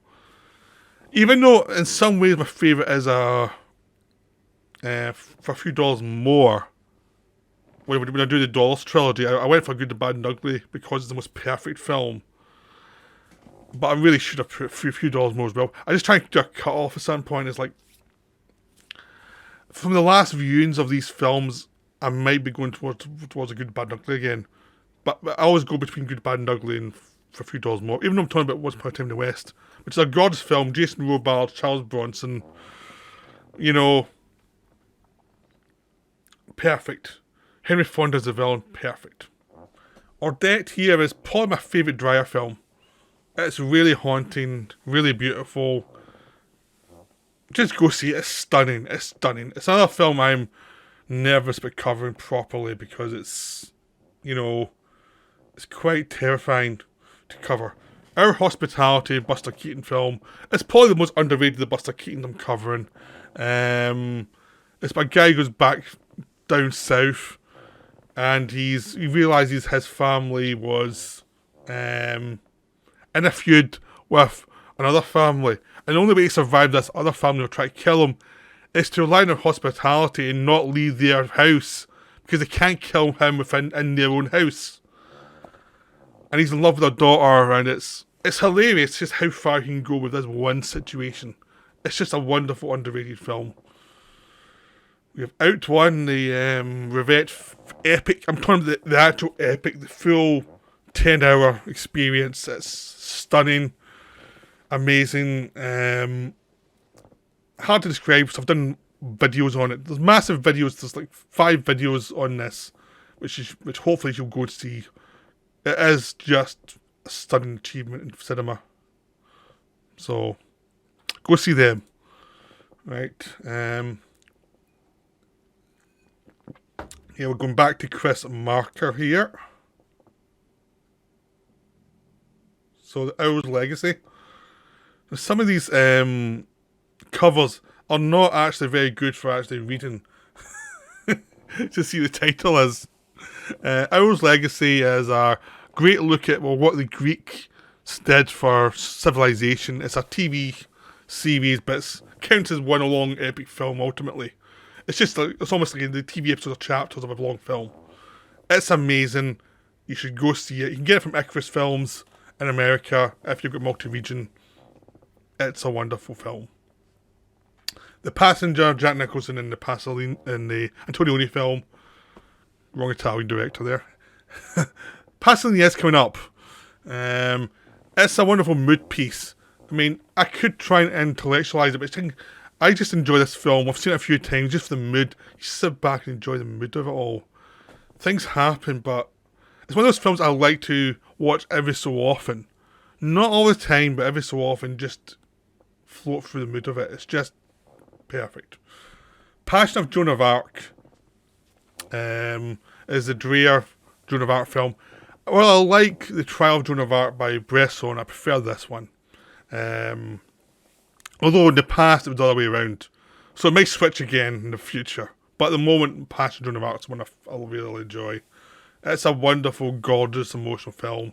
Even though in some ways my favourite is for a few dollars more. When I do the Dollars trilogy, I went for Good, the Bad and Ugly because it's the most perfect film. but I really should have put a few dollars more as well. I just try and do a cut off at some point. It's like, from the last viewings of these films, I might be going towards a Good, Bad, and Ugly again. But I always go between Good, Bad, and Ugly and for a few dollars more. Even though I'm talking about Once Upon a Time in the West, which is a gorgeous film. Jason Robards, Charles Bronson, you know, perfect. Henry Fonda as the villain, perfect. Odette here is probably my favourite Dreyer film. It's really haunting, really beautiful. Just go see it. It's stunning. It's stunning. It's another film I'm nervous about covering properly because it's, you know, it's quite terrifying to cover. Our Hospitality, Buster Keaton film, it's probably the most underrated of Buster Keaton I'm covering. It's about a guy who goes back down south and he realises his family was in a feud with another family. And the only way to survive this other family will try to kill him is to rely on hospitality and not leave their house because they can't kill him in their own house. And he's in love with their daughter, and it's hilarious just how far he can go with this one situation. It's just a wonderful, underrated film. We have Out One, the Revenge epic. I'm talking about the actual epic, the full 10-hour experience. It's stunning, amazing. Hard to describe, so I've done videos on it. There's massive videos. There's like 5 videos on this, which hopefully you'll go to see. It is just a stunning achievement in cinema. So, go see them. Right. Yeah, we're going back to Chris Marker here. So, The Owl's Legacy. Now, some of these covers are not actually very good for actually reading. To see the title is. Owl's Legacy is a great look at what the Greek did for civilization. It's a TV series, but it counts as one long epic film ultimately. It's just it's almost like the TV episodes or chapters of a long film. It's amazing. You should go see it. You can get it from Icarus Films in America if you've got multi-region. It's a wonderful film. The Passenger, Jack Nicholson in the Antonioni film. Wrong Italian director there. Pasolini is coming up. It's a wonderful mood piece. I mean, I could try and intellectualise it, but I just enjoy this film. I've seen it a few times just for the mood. You sit back and enjoy the mood of it all. Things happen, but it's one of those films I like to watch every so often. Not all the time, but every so often, just float through the mood of it. It's just perfect. Passion of Joan of Arc is the Dreyer Joan of Arc film. Well, I like The Trial of Joan of Arc by Bresson. I prefer this one. Although in the past it was the other way around. So it may switch again in the future. But at the moment, Passion of Joan of Arc is one I really enjoy. It's a wonderful, gorgeous, emotional film.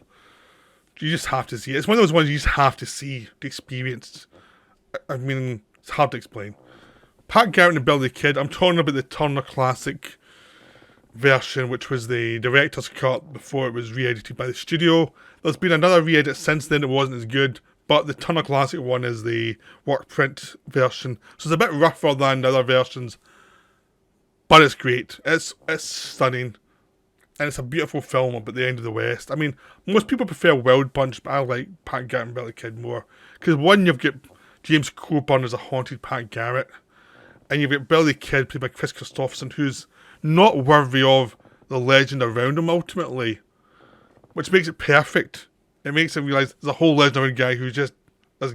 You just have to see it. It's one of those ones you just have to see, to experience. I mean, it's hard to explain. Pat Garrett and Billy the Kid. I'm talking about the Turner Classic version, which was the director's cut before it was re-edited by the studio. There's been another re-edit since then. It wasn't as good, but the Turner Classic one is the work print version, so it's a bit rougher than the other versions, but it's great. It's stunning, and it's a beautiful film about the end of the West. I mean, most people prefer Wild Bunch, but I like Pat Garrett and Billy the Kid more, because one, you've got James Coburn as a haunted Pat Garrett, and you've got Billy the Kid played by Chris Christopherson, who's not worthy of the legend around him ultimately, which makes it perfect. It makes it realise there's a whole legend around a guy who's just this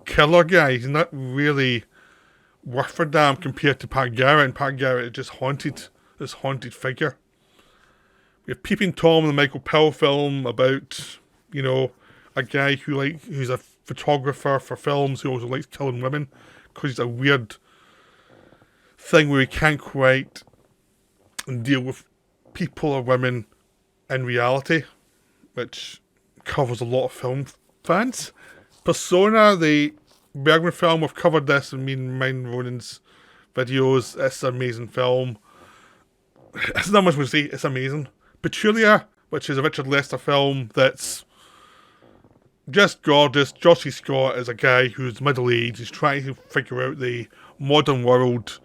killer guy. He's not really worth a damn compared to Pat Garrett, and Pat Garrett is just this haunted figure. We have Peeping Tom, the Michael Powell film about, you know, a guy who's a photographer for films who also likes killing women because he's a weird thing where he can't quite deal with people or women in reality, which covers a lot of film fans. Persona, the Bergman film, we've covered this in me and mine Ronan's videos. It's an amazing film. It's not much to say, it's amazing. Petulia, which is a Richard Lester film that's Just gorgeous. Josh C. Scott is a guy who's middle-aged. He's trying to figure out the modern world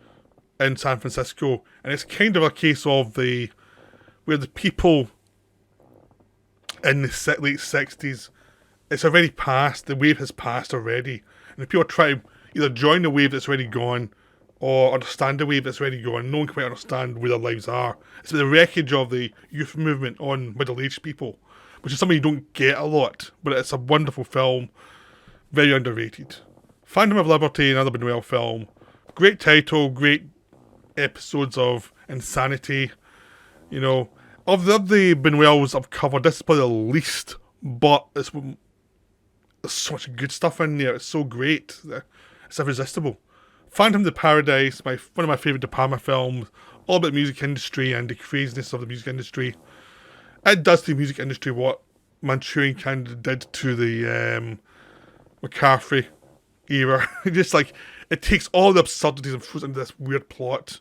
in San Francisco, and it's kind of a case of where the people in the late 60s, it's already passed. The wave has passed already, and the people try to either join the wave that's already gone or understand the wave that's already gone. No one can quite understand where their lives are. It's the wreckage of the youth movement on middle-aged people, which is something you don't get a lot, but it's a wonderful film, very underrated. Phantom of Liberty, another Buñuel film. Great title, great episodes of insanity. You know, of the Buñuels I've covered, this is probably the least, but there's so much good stuff in there. It's so great. It's irresistible. Phantom of the Paradise, one of my favourite De Palma films, all about the music industry and the craziness of the music industry. It does to the music industry what Manchurian Candidate did to the McCarthy era. Just like, it takes all the absurdities and throws into this weird plot,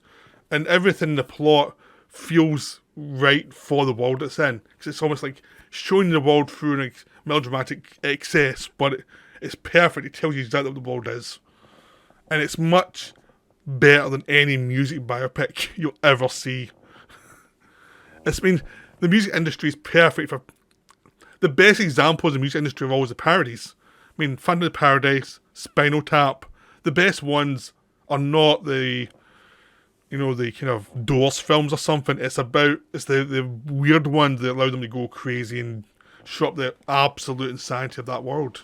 and everything in the plot feels right for the world it's in, because it's almost like showing the world through an melodramatic excess, but it's perfect. It tells you exactly what the world is, and it's much better than any music biopic you'll ever see. The music industry is perfect for... The best examples of the music industry are always the parodies. Phantom of the Paradise, Spinal Tap. The best ones are not the kind of Doors films or something. It's the weird ones that allow them to go crazy and show up the absolute insanity of that world.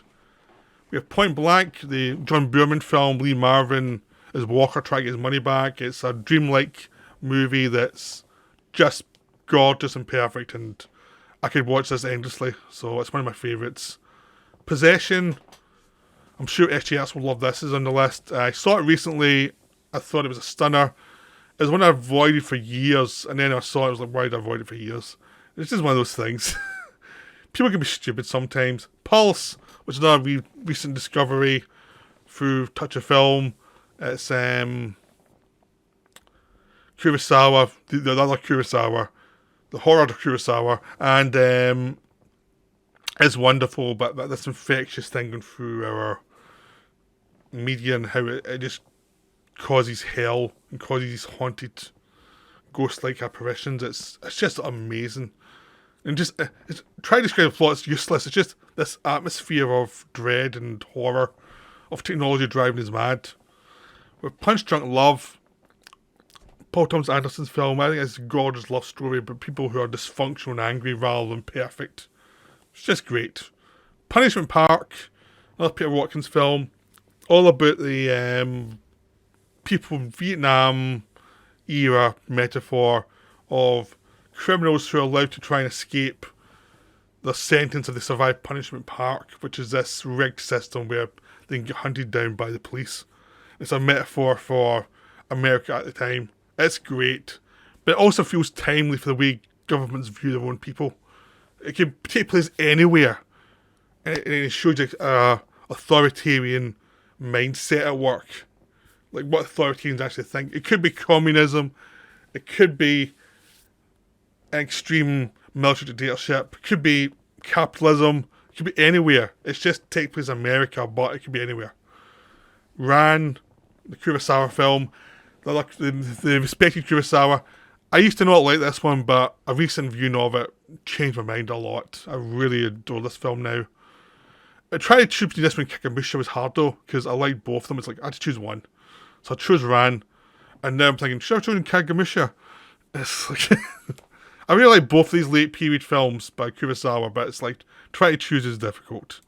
We have Point Blank, the John Boorman film. Lee Marvin as Walker trying to get his money back. It's a dreamlike movie that's just gorgeous and perfect, and I could watch this endlessly, so it's one of my favourites. Possession, I'm sure SJS will love this, is on the list. I saw it recently, I thought it was a stunner. It was one I avoided for years, and then I saw it, I was like, why did I avoid it for years? It's just one of those things. People can be stupid sometimes. Pulse, which is another recent discovery through Touch of Film. It's Kurosawa, the other Kurosawa, the horror of Kurosawa, and it's wonderful, but this infectious thing going through our media and how it just causes hell and causes these haunted ghost-like apparitions. It's just amazing. And try to describe the plot, it's useless. It's just this atmosphere of dread and horror, of technology driving us mad. With Punch Drunk Love, Paul Thomas Anderson's film, I think it's a gorgeous love story about people who are dysfunctional and angry rather than perfect. It's just great. Punishment Park, another Peter Watkins film, all about the people in Vietnam era metaphor of criminals who are allowed to try and escape the sentence if they survive Punishment Park, which is this rigged system where they can get hunted down by the police. It's a metaphor for America at the time. It's great, but it also feels timely for the way governments view their own people. It can take place anywhere, and it shows you authoritarian mindset at work, like what authoritarians actually think. It could be communism, it could be extreme military dictatorship, it could be capitalism, it could be anywhere. It's just take place in America, but it could be anywhere. Ran, the Kurosawa film, the respected Kurosawa. I used to not like this one, but a recent viewing of it changed my mind a lot. I really adore this film now. I tried to choose between this one and Kakamusha was hard though, because I liked both of them. It's like, I had to choose one. So I chose Ran, and now I'm thinking, should I have chosen Kakamusha? It's like, I really like both these late period films by Kurosawa, but it's like, trying to choose is difficult.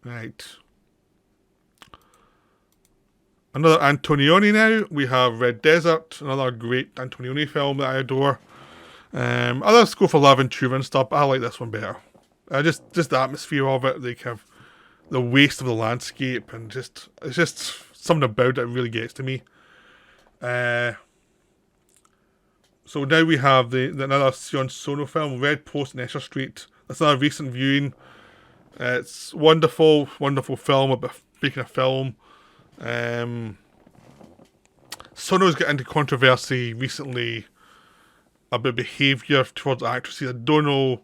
Right. Another Antonioni now. We have Red Desert, another great Antonioni film that I adore. Others go for Love and Tuva and stuff, but I like this one better. Just the atmosphere of it, the waste of the landscape, and it's just something about it that really gets to me. So now we have another Sion Sono film, Red Post and Escher Street. That's another recent viewing. It's wonderful film about making a film. Sono's got into controversy recently about behaviour towards actresses. I don't know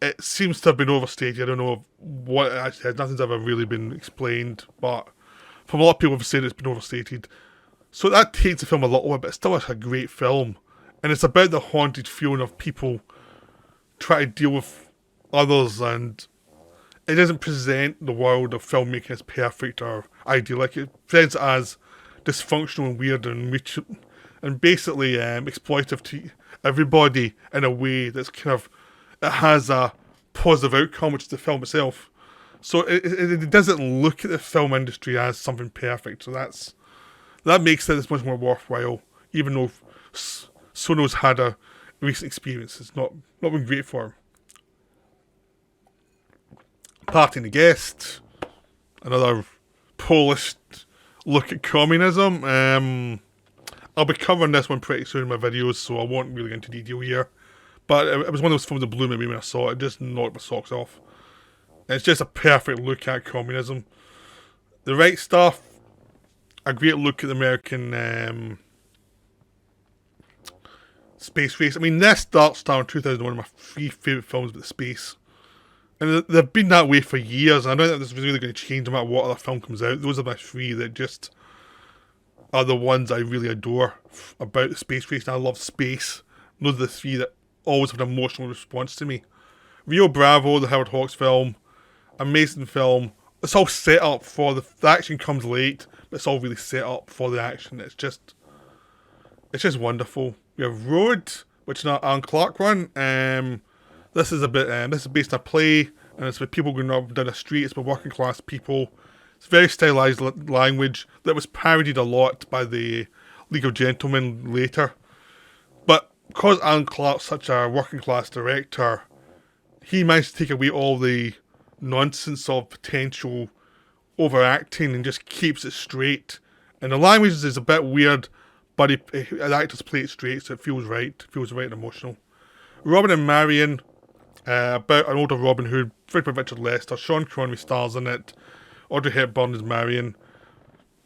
it seems to have been overstated. I don't know what it actually is. Nothing's ever really been explained, but from a lot of people have said it's been overstated. So that takes the film a little bit, but it's still a great film. And it's about the haunted feeling of people trying to deal with others, and it doesn't present the world of filmmaking as perfect or ideal. Like, it presents it as dysfunctional and weird and basically exploitive to everybody in a way that's kind of, it has a positive outcome, which is the film itself. So it doesn't look at the film industry as something perfect. So that makes it this much more worthwhile, even though Sono's had a recent experience. It's not been great for him. Parting the Guest, another Polish look at communism. I'll be covering this one pretty soon in my videos, so I won't really get into detail here. But it was one of those films that blew me away when I saw it. It just knocked my socks off. It's just a perfect look at communism. The Right Stuff, a great look at the American space race. I mean, this Dark Star in 2001, one of my three favourite films about space. And they've been that way for years, and I don't think this is really going to change no matter what other film comes out. Those are my three that just are the ones I really adore about the space race, and I love space. Those are the three that always have an emotional response to me. Rio Bravo, the Howard Hawks film, amazing film. It's all set up for the action comes late, but it's all really set up for the action. It's just wonderful. We have Road, which is an Alan Clark one. This is based on a play, and it's with people going up down the street. It's with working class people. It's very stylized language that was parodied a lot by the League of Gentlemen later. But because Alan Clark's such a working class director, he managed to take away all the nonsense of potential overacting and just keeps it straight. And the language is a bit weird, but the actors play it straight, so it feels right. It feels right and emotional. Robin and Marion, about an older Robin Hood, played by Richard Lester. Sean Connery stars in it. Audrey Hepburn is Marion.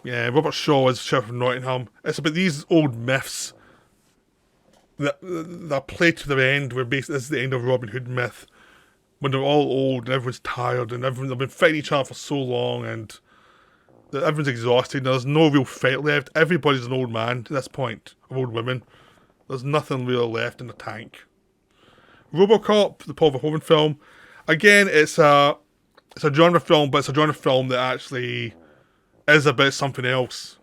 Yeah, Robert Shaw is Sheriff of Nottingham. It's about these old myths that play to their end, where basically this is the end of Robin Hood myth, when they're all old and everyone's tired and they've been fighting each other for so long and everyone's exhausted and there's no real fight left. Everybody's an old man to this point, of old women. There's nothing really left in the tank. RoboCop, the Paul Verhoeven film. Again, it's a genre film, but it's a genre film that actually is about something else.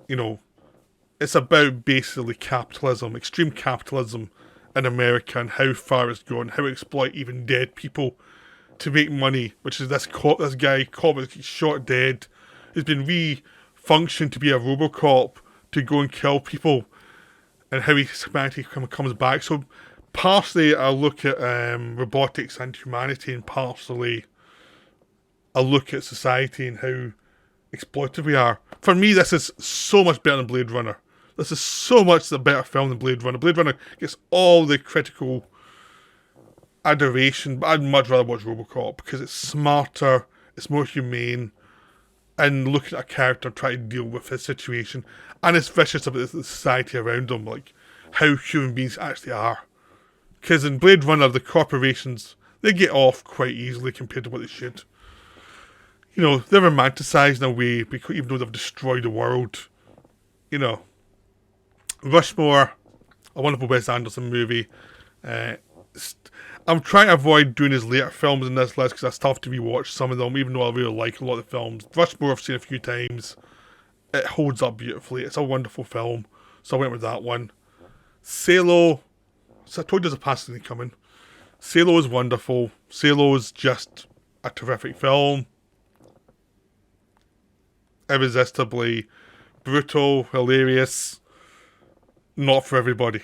You know, it's about basically capitalism, extreme capitalism in America, and how far it's gone, how it exploit even dead people to make money, which is this cop is shot dead, who's been refunctioned to be a RoboCop to go and kill people, and how humanity comes back. So partially I look at robotics and humanity, and partially I look at society and how exploitive we are. For me, this is so much better than Blade Runner. This is so much a better film than Blade Runner. Blade Runner gets all the critical adoration, but I'd much rather watch RoboCop because it's smarter, it's more humane, and looking at a character trying to deal with his situation, and it's vicious about the society around him, like how human beings actually are. Because in Blade Runner, the corporations, they get off quite easily compared to what they should. You know, they're romanticised in a way, because even though they've destroyed the world. You know, Rushmore, a wonderful Wes Anderson movie. I'm trying to avoid doing his later films in this list because it's tough to rewatch some of them, even though I really like a lot of the films. Rushmore I've seen a few times. It holds up beautifully. It's a wonderful film, so I went with that one. Salo, so I told you there's a passing coming. Salo is wonderful. Salo is just a terrific film. Irresistibly brutal, hilarious, not for everybody.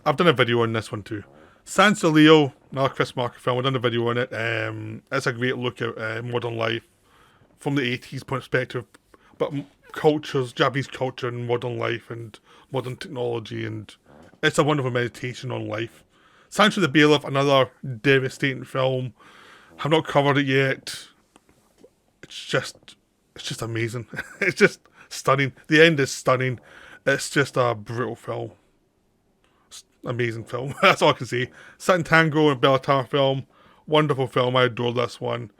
I've done a video on this one too. Sansa Leo, another Chris Marker film, I've done a video on it. It's a great look at modern life from the 80s perspective, but cultures, Japanese culture and modern life and modern technology, and it's a wonderful meditation on life. Sancho the Bailiff, another devastating film. I've not covered it yet. It's just amazing. It's just stunning. The end is stunning. It's just a brutal film. amazing film. That's all I can say. Satin Tango and Bellatar film, wonderful film. I adore this one.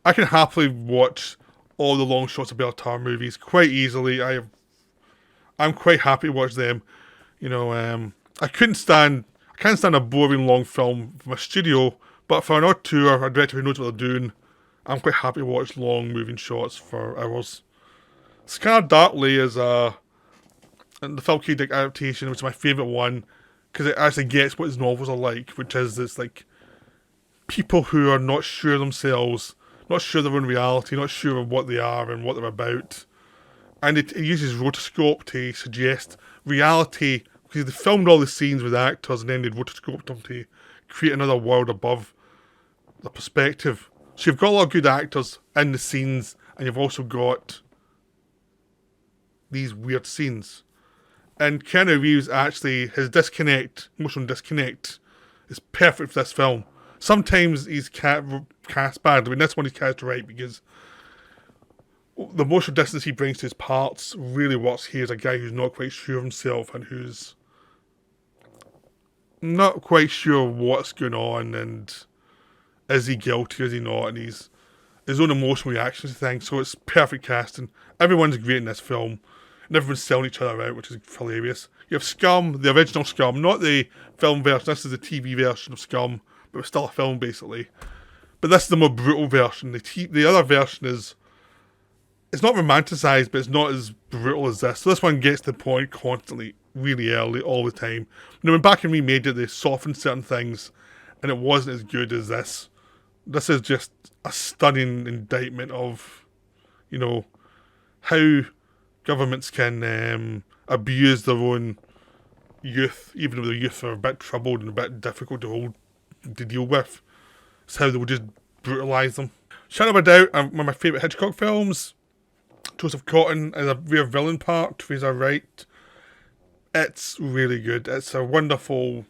I can happily watch all the long shots of Bellatar movies quite easily. I'm quite happy to watch them. You know, I can't stand a boring long film from a studio, but for an auteur or a director who knows what they're doing, I'm quite happy to watch long moving shots for hours. Scar Darkly is the Phil K. Dick adaptation, which is my favourite one, because it actually gets what his novels are like, which is this like people who are not sure themselves, not sure of their own reality, not sure of what they are and what they're about. And it uses rotoscope to suggest reality, because they filmed all the scenes with actors and then they'd rotoscope them to create another world above the perspective. So you've got a lot of good actors in the scenes, and you've also got these weird scenes. And Keanu Reeves actually, his emotional disconnect, is perfect for this film. Sometimes he's cast bad. I mean, this one he's cast right, because the emotional distance he brings to his parts really works here as a guy who's not quite sure of himself and who's not quite sure what's going on, and is he guilty, is he not, and his own emotional reactions to things. So it's perfect casting. Everyone's great in this film, and everyone's selling each other out, which is hilarious. You have Scum, the original Scum, not the film version. This is the TV version of Scum, but it's still a film basically. But this is the more brutal version. The other version is, it's not romanticised, but it's not as brutal as this. So this one gets to the point constantly, really early, all the time. You know, when back and remade it, they softened certain things, and it wasn't as good as this. This is just a stunning indictment of, you know, how governments can abuse their own youth, even though the youth are a bit troubled and a bit difficult to deal with. It's how they will just brutalise them. Shadow of a Doubt, one of my favourite Hitchcock films. Joseph Cotton is a rare villain part, Teresa Wright. It's really good. It's a wonderful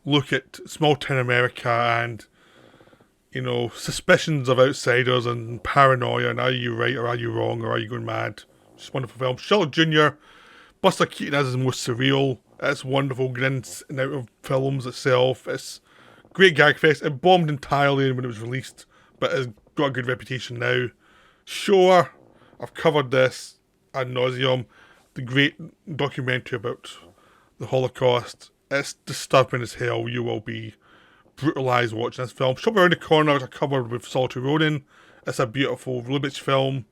look at small town America and, you know, suspicions of outsiders and paranoia, and are you right or are you wrong or are you going mad? Just a wonderful film. Charlotte Jr., Buster Keaton as his most surreal. It's wonderful, getting in and out of films itself. It's great gag fest. It bombed entirely when it was released, but it's got a good reputation now. Sure, I've covered this ad nauseum. The great documentary about the Holocaust. It's disturbing as hell. You will be brutalised watching this film. Shop Around the Corner, which I covered with Saoirse Ronan. It's a beautiful Lubitsch film.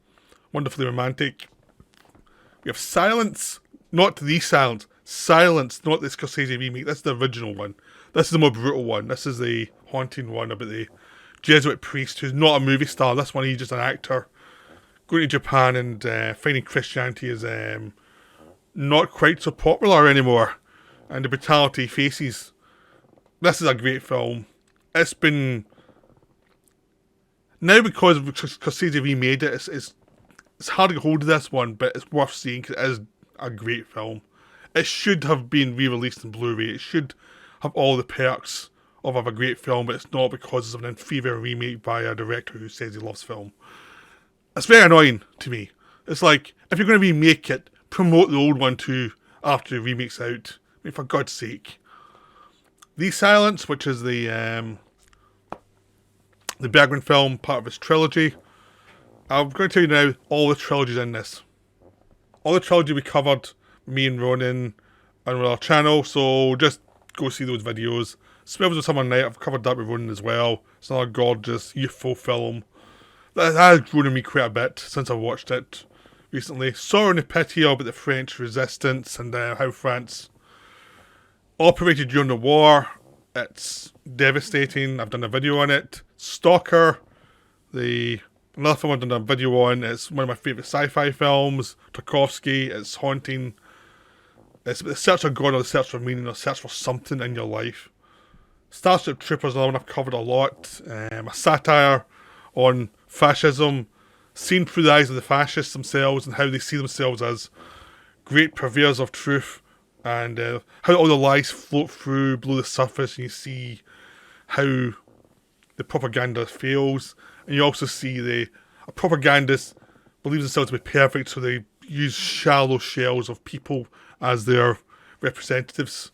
Wonderfully romantic. We have Silence. Not the Silence. Silence, not the Scorsese remake. That's the original one. This is the more brutal one. This is the haunting one about the Jesuit priest who's not a movie star. This one, he's just an actor going to Japan and finding Christianity is not quite so popular anymore, and the brutality he faces. This is a great film. It's been, now because Scorsese remade it, it's hard to get hold of this one, but it's worth seeing because it is a great film. It should have been re-released in Blu-ray. It should have all the perks of a great film, but it's not because it's an inferior remake by a director who says he loves film. It's very annoying to me. It's like, if you're going to remake it, promote the old one too after the remake's out. I mean, for God's sake. The Silence, which is the Bergman film, part of his trilogy. I'm going to tell you now all the trilogies in this. All the trilogy we covered, me and Ronan, on our channel, so just go see those videos. Smells of Summer Night, I've covered that with Ronan as well. It's another gorgeous, youthful film. That has grown on me quite a bit since I watched it recently. Sorrow and the Pity about the French resistance and how France operated during the war. It's devastating. I've done a video on it. Stalker, another film I've done a video on. It's one of my favourite sci-fi films. Tarkovsky, it's haunting. It's the search of God or the search for meaning or the search for something in your life. Starship Troopers is another one I've covered a lot. A satire on fascism, seen through the eyes of the fascists themselves and how they see themselves as great purveyors of truth, and how all the lies float through below the surface, and you see how the propaganda fails, and you also see a propagandist believes themselves to be perfect, so they use shallow shells of people as their representatives.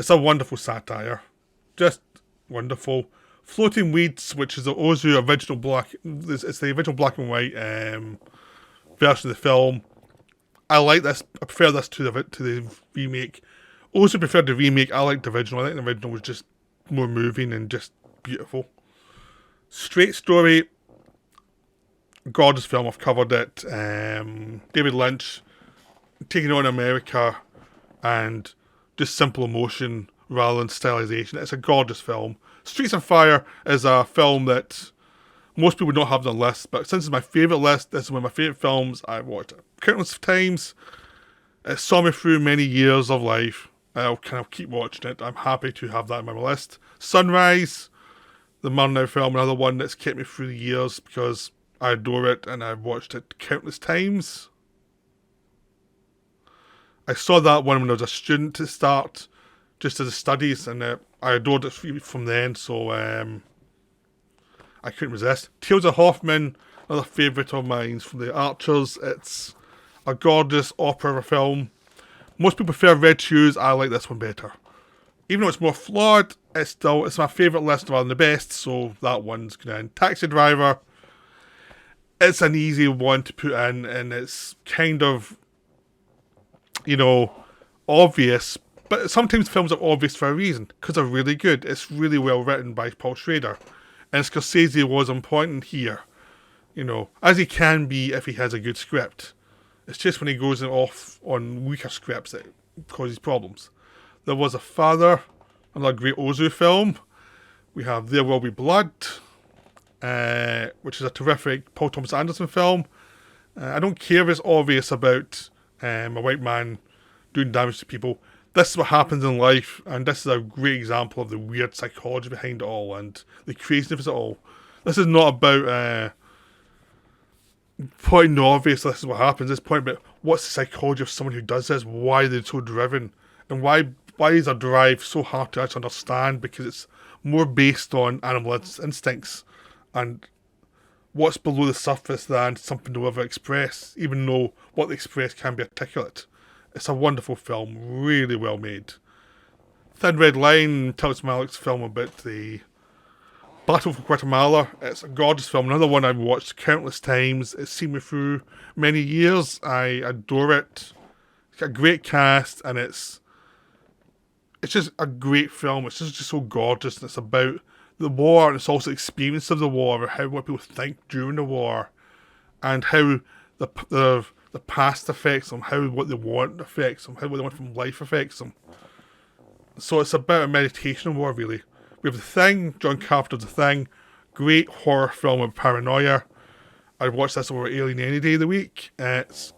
It's a wonderful satire. Just wonderful. Floating Weeds, which is the Ozu original black, it's the original black and white version of the film. I like this. I prefer this to the remake. Ozu preferred the remake. I like the original. I think the original was just more moving and just beautiful. Straight Story, gorgeous film. I've covered it. David Lynch taking on America and just simple emotion rather than stylization. It's a gorgeous film. Streets on Fire is a film that most people don't have on the list, but since it's my favourite list, this is one of my favourite films. I've watched it countless times. It saw me through many years of life. I'll kind of keep watching it. I'm happy to have that on my list. Sunrise, the Murnau film, another one that's kept me through the years because I adore it and I've watched it countless times. I saw that one when I was a student to start, just as a studies, and I adored it from then, so I couldn't resist. Tales of Hoffmann, another favourite of mine from the Archers. It's a gorgeous opera film. Most people prefer Red Shoes. I like this one better. Even though it's more flawed, it's my favourite list rather than the best, so that one's going in. Taxi Driver, it's an easy one to put in, and it's kind of, obvious, but sometimes films are obvious for a reason, because they're really good. It's really well written by Paul Schrader, and Scorsese was on point here, as he can be if he has a good script. It's just when he goes off on weaker scripts that causes problems. There Was a Father, another great Ozu film. We have There Will Be Blood, which is a terrific Paul Thomas Anderson film. I don't care if it's obvious about a white man doing damage to people. This is what happens in life, and this is a great example of the weird psychology behind it all and the craziness of it all. This is not about pointing the obvious, this is what happens. It's pointing about what's the psychology of someone who does this, why they're so driven, and why is their drive so hard to actually understand, because it's more based on animal instincts and what's below the surface than something they'll ever express, even though what they express can be articulate. It's a wonderful film, really well made. Thin Red Line, Terrence Malick's film about the Battle for Guatemala. It's a gorgeous film, another one I've watched countless times. It's seen me through many years. I adore it. It's got a great cast, and it's just a great film. It's just so gorgeous, and it's about the war, and it's also the experience of the war, how what people think during the war, and how the past affects them, how what they want affects them, how what they want from life affects them. So it's about a meditation on war, really. We have The Thing, John Carpenter's The Thing, great horror film of paranoia. I'd watch this over Alien any day of the week. It's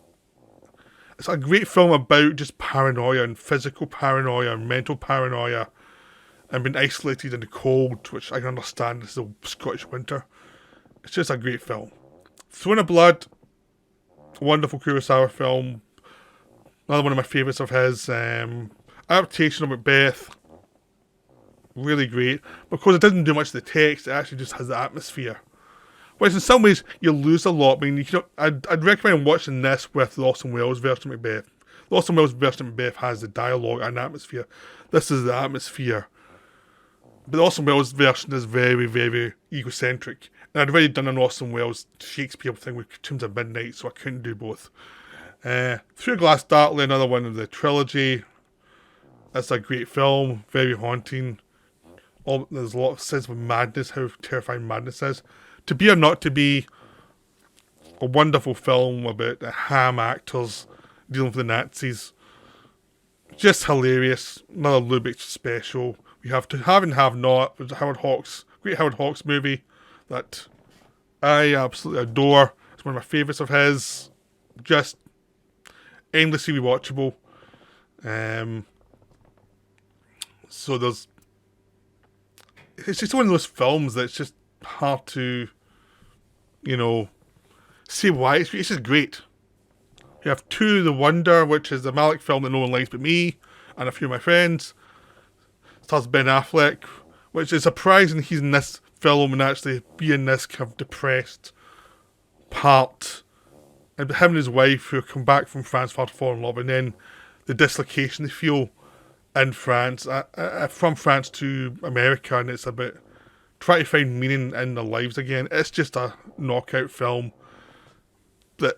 a great film about just paranoia and physical paranoia and mental paranoia and being isolated in the cold, which I can understand. This is the Scottish winter. It's just a great film. Throne of Blood, wonderful Kurosawa film. Another one of my favourites of his. Adaptation of Macbeth, really great. Because it doesn't do much to the text, it actually just has the atmosphere. Whereas in some ways, you lose a lot. I mean, I'd recommend watching this with the Orson Welles version of Macbeth. The Orson Welles version of Macbeth has the dialogue and atmosphere. This is the atmosphere. But the Orson Welles version is very, very egocentric. And I'd already done an Orson Welles Shakespeare thing with Tombs of Midnight, so I couldn't do both. Through Glass Darkly, another one of the trilogy. That's a great film, very haunting. There's a lot of sense of madness, how terrifying madness is. To Be or Not to Be, a wonderful film about the ham actors dealing with the Nazis. Just hilarious. Another Lubitsch special. We have To Have and Have Not, which is a great Howard Hawks movie that I absolutely adore. It's one of my favourites of his. Just endlessly rewatchable. So it's just one of those films that's just hard to, say why. It's just great. You have Two, The Wonder, which is the Malick film that no one likes but me and a few of my friends. It stars Ben Affleck, which is surprising he's in this film and actually be in this kind of depressed part. And him and his wife who come back from France for to fall in love, and then the dislocation they feel in France, from France to America, and it's about trying to find meaning in their lives again. It's just a knockout film that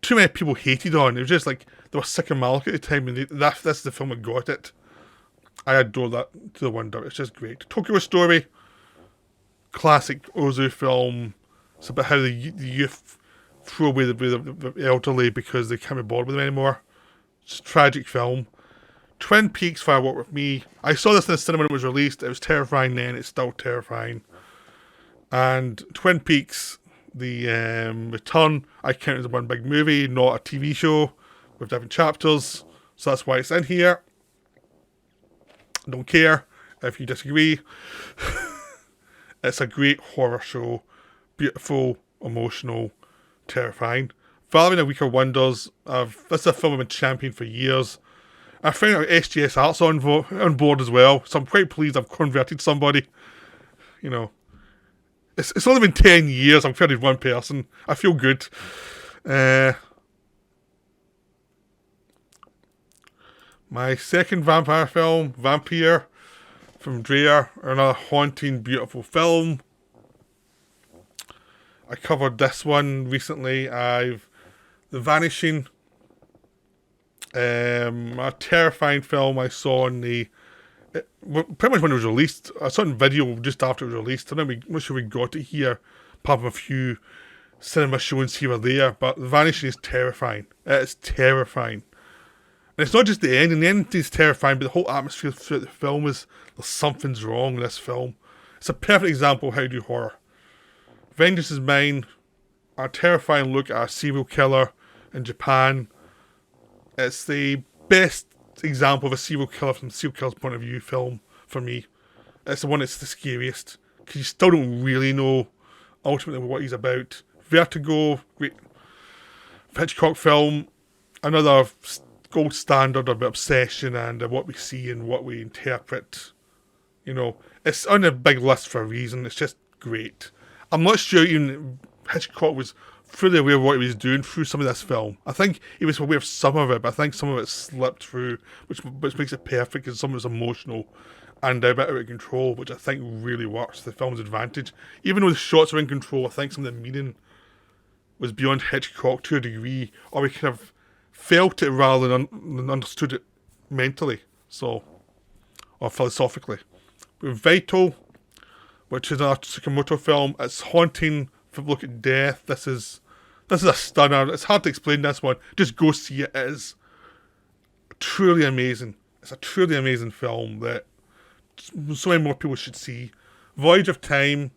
too many people hated on. It was just like they were sick of Malik at the time, and that's the film that got it. I adore that to the wonder. It's just great. Tokyo Story, classic Ozu film. It's about how the youth throw away the elderly because they can't be bothered with them anymore. It's a tragic film. Twin Peaks Firework with Me. I saw this in the cinema when it was released. It was terrifying then. It's still terrifying. And Twin Peaks, the return, I count as one big movie, not a TV show with different chapters. So that's why it's in here. Don't care if you disagree. It's a great horror show. Beautiful, emotional, terrifying. Following a Week of Wonders, this is a film I've been championing for years. I found out SJSArts on board as well, so I'm quite pleased I've converted somebody. You know, it's only been 10 years, I've converted one person. I feel good. My second vampire film, Vampire, from Dreyer, another haunting, beautiful film. I covered this one recently. The Vanishing, a terrifying film I saw on pretty much when it was released. I saw it in video just after it was released. I'm not sure we got it here, apart from a few cinema showings here or there. But The Vanishing is terrifying. It's terrifying. And it's not just the ending. The ending is terrifying, but the whole atmosphere throughout the film is something's wrong in this film. It's a perfect example of how to do horror. Vengeance is Mine, a terrifying look at a serial killer in Japan. It's the best example of a serial killer from the serial killer's point of view film for me. It's the one that's the scariest, because you still don't really know ultimately what he's about. Vertigo, great Hitchcock film, another gold standard of obsession and what we see and what we interpret. You know, it's on a big list for a reason. It's just great. I'm not sure even Hitchcock was fully aware of what he was doing through some of this film. I think he was aware of some of it, but I think some of it slipped through, which makes it perfect, because some of it's emotional and a bit out of control, which I think really works to the film's advantage. Even though the shots are in control, I think some of the meaning was beyond Hitchcock to a degree, or we kind of felt it rather than understood it mentally, or philosophically. With Vital, which is a Tsukamoto film, it's haunting. Look at death. This is a stunner. It's hard to explain this one. Just go see it. It is truly amazing. It's a truly amazing film that so many more people should see. Voyage of Time,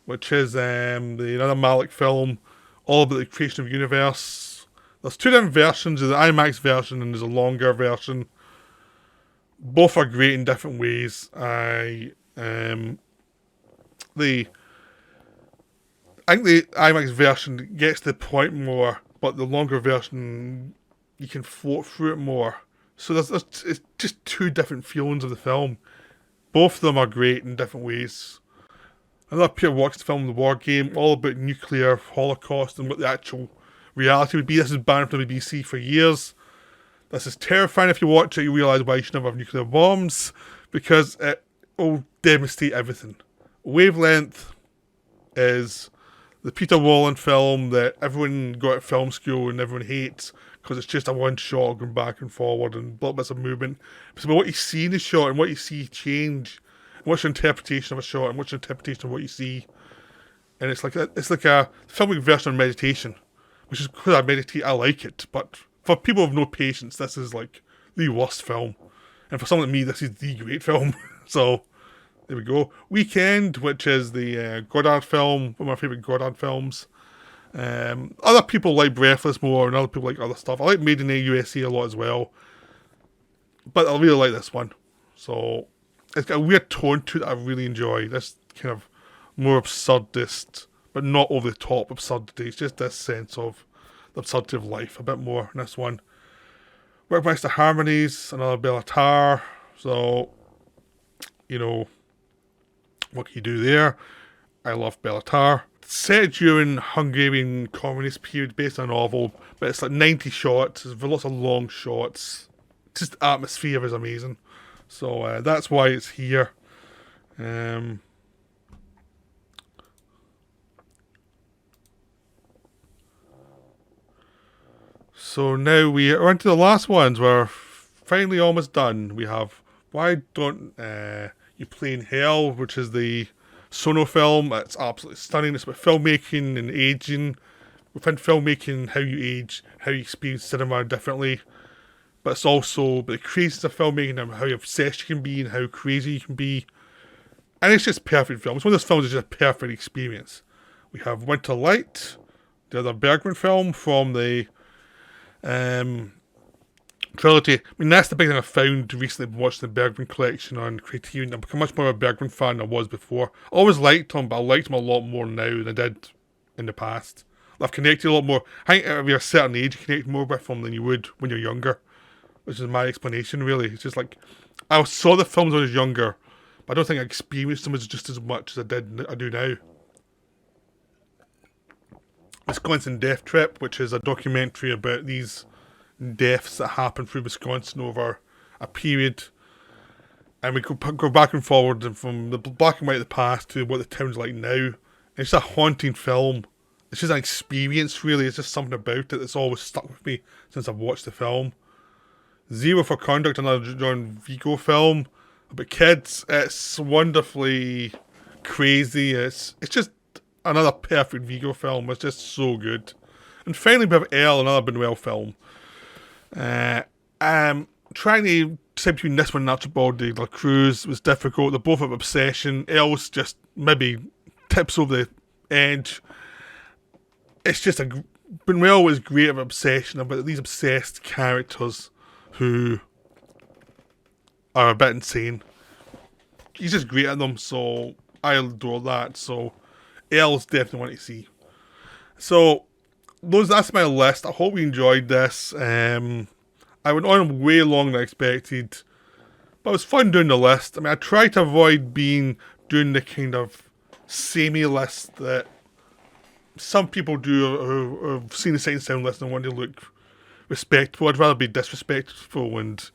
which is another Malik film, all about the creation of the universe. There's two different versions. There's the IMAX version and there's a longer version. Both are great in different ways. I think the IMAX version gets to the point more, but the longer version, you can float through it more. So it's just two different feelings of the film. Both of them are great in different ways. Another Peter Watts film, The War Game, all about nuclear holocaust and what the actual reality would be. This is banned from the BBC for years. This is terrifying. If you watch it, you realise why you should never have nuclear bombs, because it will devastate everything. Wavelength is the Peter Wallen film that everyone got at film school and everyone hates because it's just a one shot going back and forward and little bits of movement. It's about what you see in the shot and what you see change, and what's your interpretation of a shot and what's your interpretation of what you see. And it's like a filmic version of meditation, which is because I meditate, I like it. But for people with no patience, this is like the worst film. And for someone like me, this is the great film. So there we go. Weekend, which is the Godard film, one of my favourite Godard films. Other people like Breathless more, and other people like other stuff. I like Made in the USA a lot as well, but I really like this one. So it's got a weird tone to it that I really enjoy. This kind of more absurdist, but not over the top absurdity. It's just this sense of the absurdity of life, a bit more in this one. Workmeister Harmonies, another Bellatar. So, you know, what can you do there? I love Bellatar. Set during Hungarian communist period, based on a novel, but it's like 90 shots. There's lots of long shots. Just the atmosphere is amazing. So that's why it's here. So now we are on to the last ones. We're finally almost done. We have Why Don't You Play in Hell, which is the Sono film. It's absolutely stunning. It's about filmmaking and aging. Within filmmaking, how you age, how you experience cinema differently. But it's also the craziness of filmmaking and how obsessed you can be and how crazy you can be. And it's just a perfect film. It's one of those films that's just a perfect experience. We have Winter Light, the other Bergman film from the trilogy. I mean, that's the big thing I found recently watching the Bergman collection on Criterion. I've become much more of a Bergman fan than I was before. I always liked him, but I liked him a lot more now than I did in the past. I've connected a lot more. I think if you're a certain age, you connect more with him than you would when you're younger, which is my explanation, really. It's just like, I saw the films when I was younger, but I don't think I experienced them just as much as I do now. Wisconsin Death Trip, which is a documentary about these deaths that happen through Wisconsin over a period, and we go back and forward from the black and white of the past to what the town's like now. It's a haunting film. It's just an experience, really. It's just something about it that's always stuck with me since I've watched the film. Zero for Conduct, another John Vigo film about kids. It's wonderfully crazy. It's just another perfect Vigo film. It's just so good. And finally, we have Elle, another Buñuel film. Trying to decide between this one and Archibald de la Cruz was difficult. They're both of obsession. Elle's just maybe tips over the edge. It's just Buñuel was great at obsession, about these obsessed characters who are a bit insane. He's just great at them, so I adore that. So Elle's definitely one to see. So that's my list. I hope you enjoyed this. I went on way longer than I expected, but it was fun doing the list. I mean, I tried to avoid doing the kind of samey list that some people do who have seen the Sight and Sound list and want to look respectful. I'd rather be disrespectful and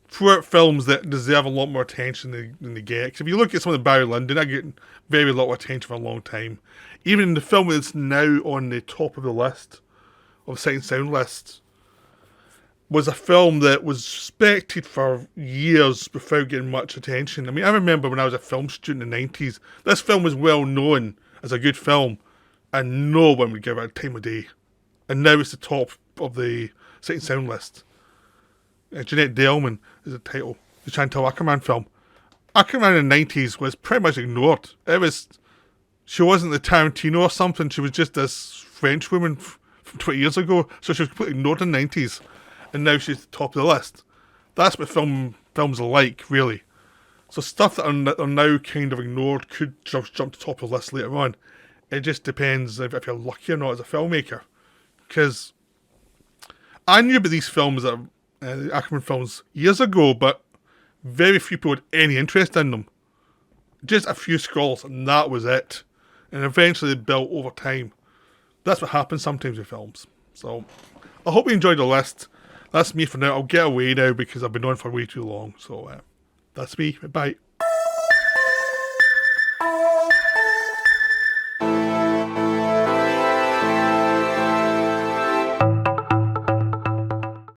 throw out films that deserve a lot more attention than they get. Because if you look at some of the Barry Lyndon, I get very little attention for a long time. Even the film that's now on the top of the list, of the Sight and Sound list, was a film that was respected for years without getting much attention. I mean, I remember when I was a film student in the 90s, this film was well known as a good film, and no one would give it a time of day. And now it's the top of the Sight and Sound list. Jeanette Delman is the title. The Chantal Ackerman film. Ackerman in the 90s was pretty much ignored. She wasn't the Tarantino or something. She was just this French woman from 20 years ago. So she was completely ignored in the 90s. And now she's the top of the list. That's what films are like, really. So stuff that are now kind of ignored could jump to the top of the list later on. It just depends if you're lucky or not as a filmmaker. Because I knew about these films, the Ackerman films, years ago, but very few people had any interest in them. Just a few scrolls, and that was it. And eventually they built over time. That's what happens sometimes with films. So I hope you enjoyed the list. That's me for now. I'll get away now because I've been on for way too long. So that's me. Bye.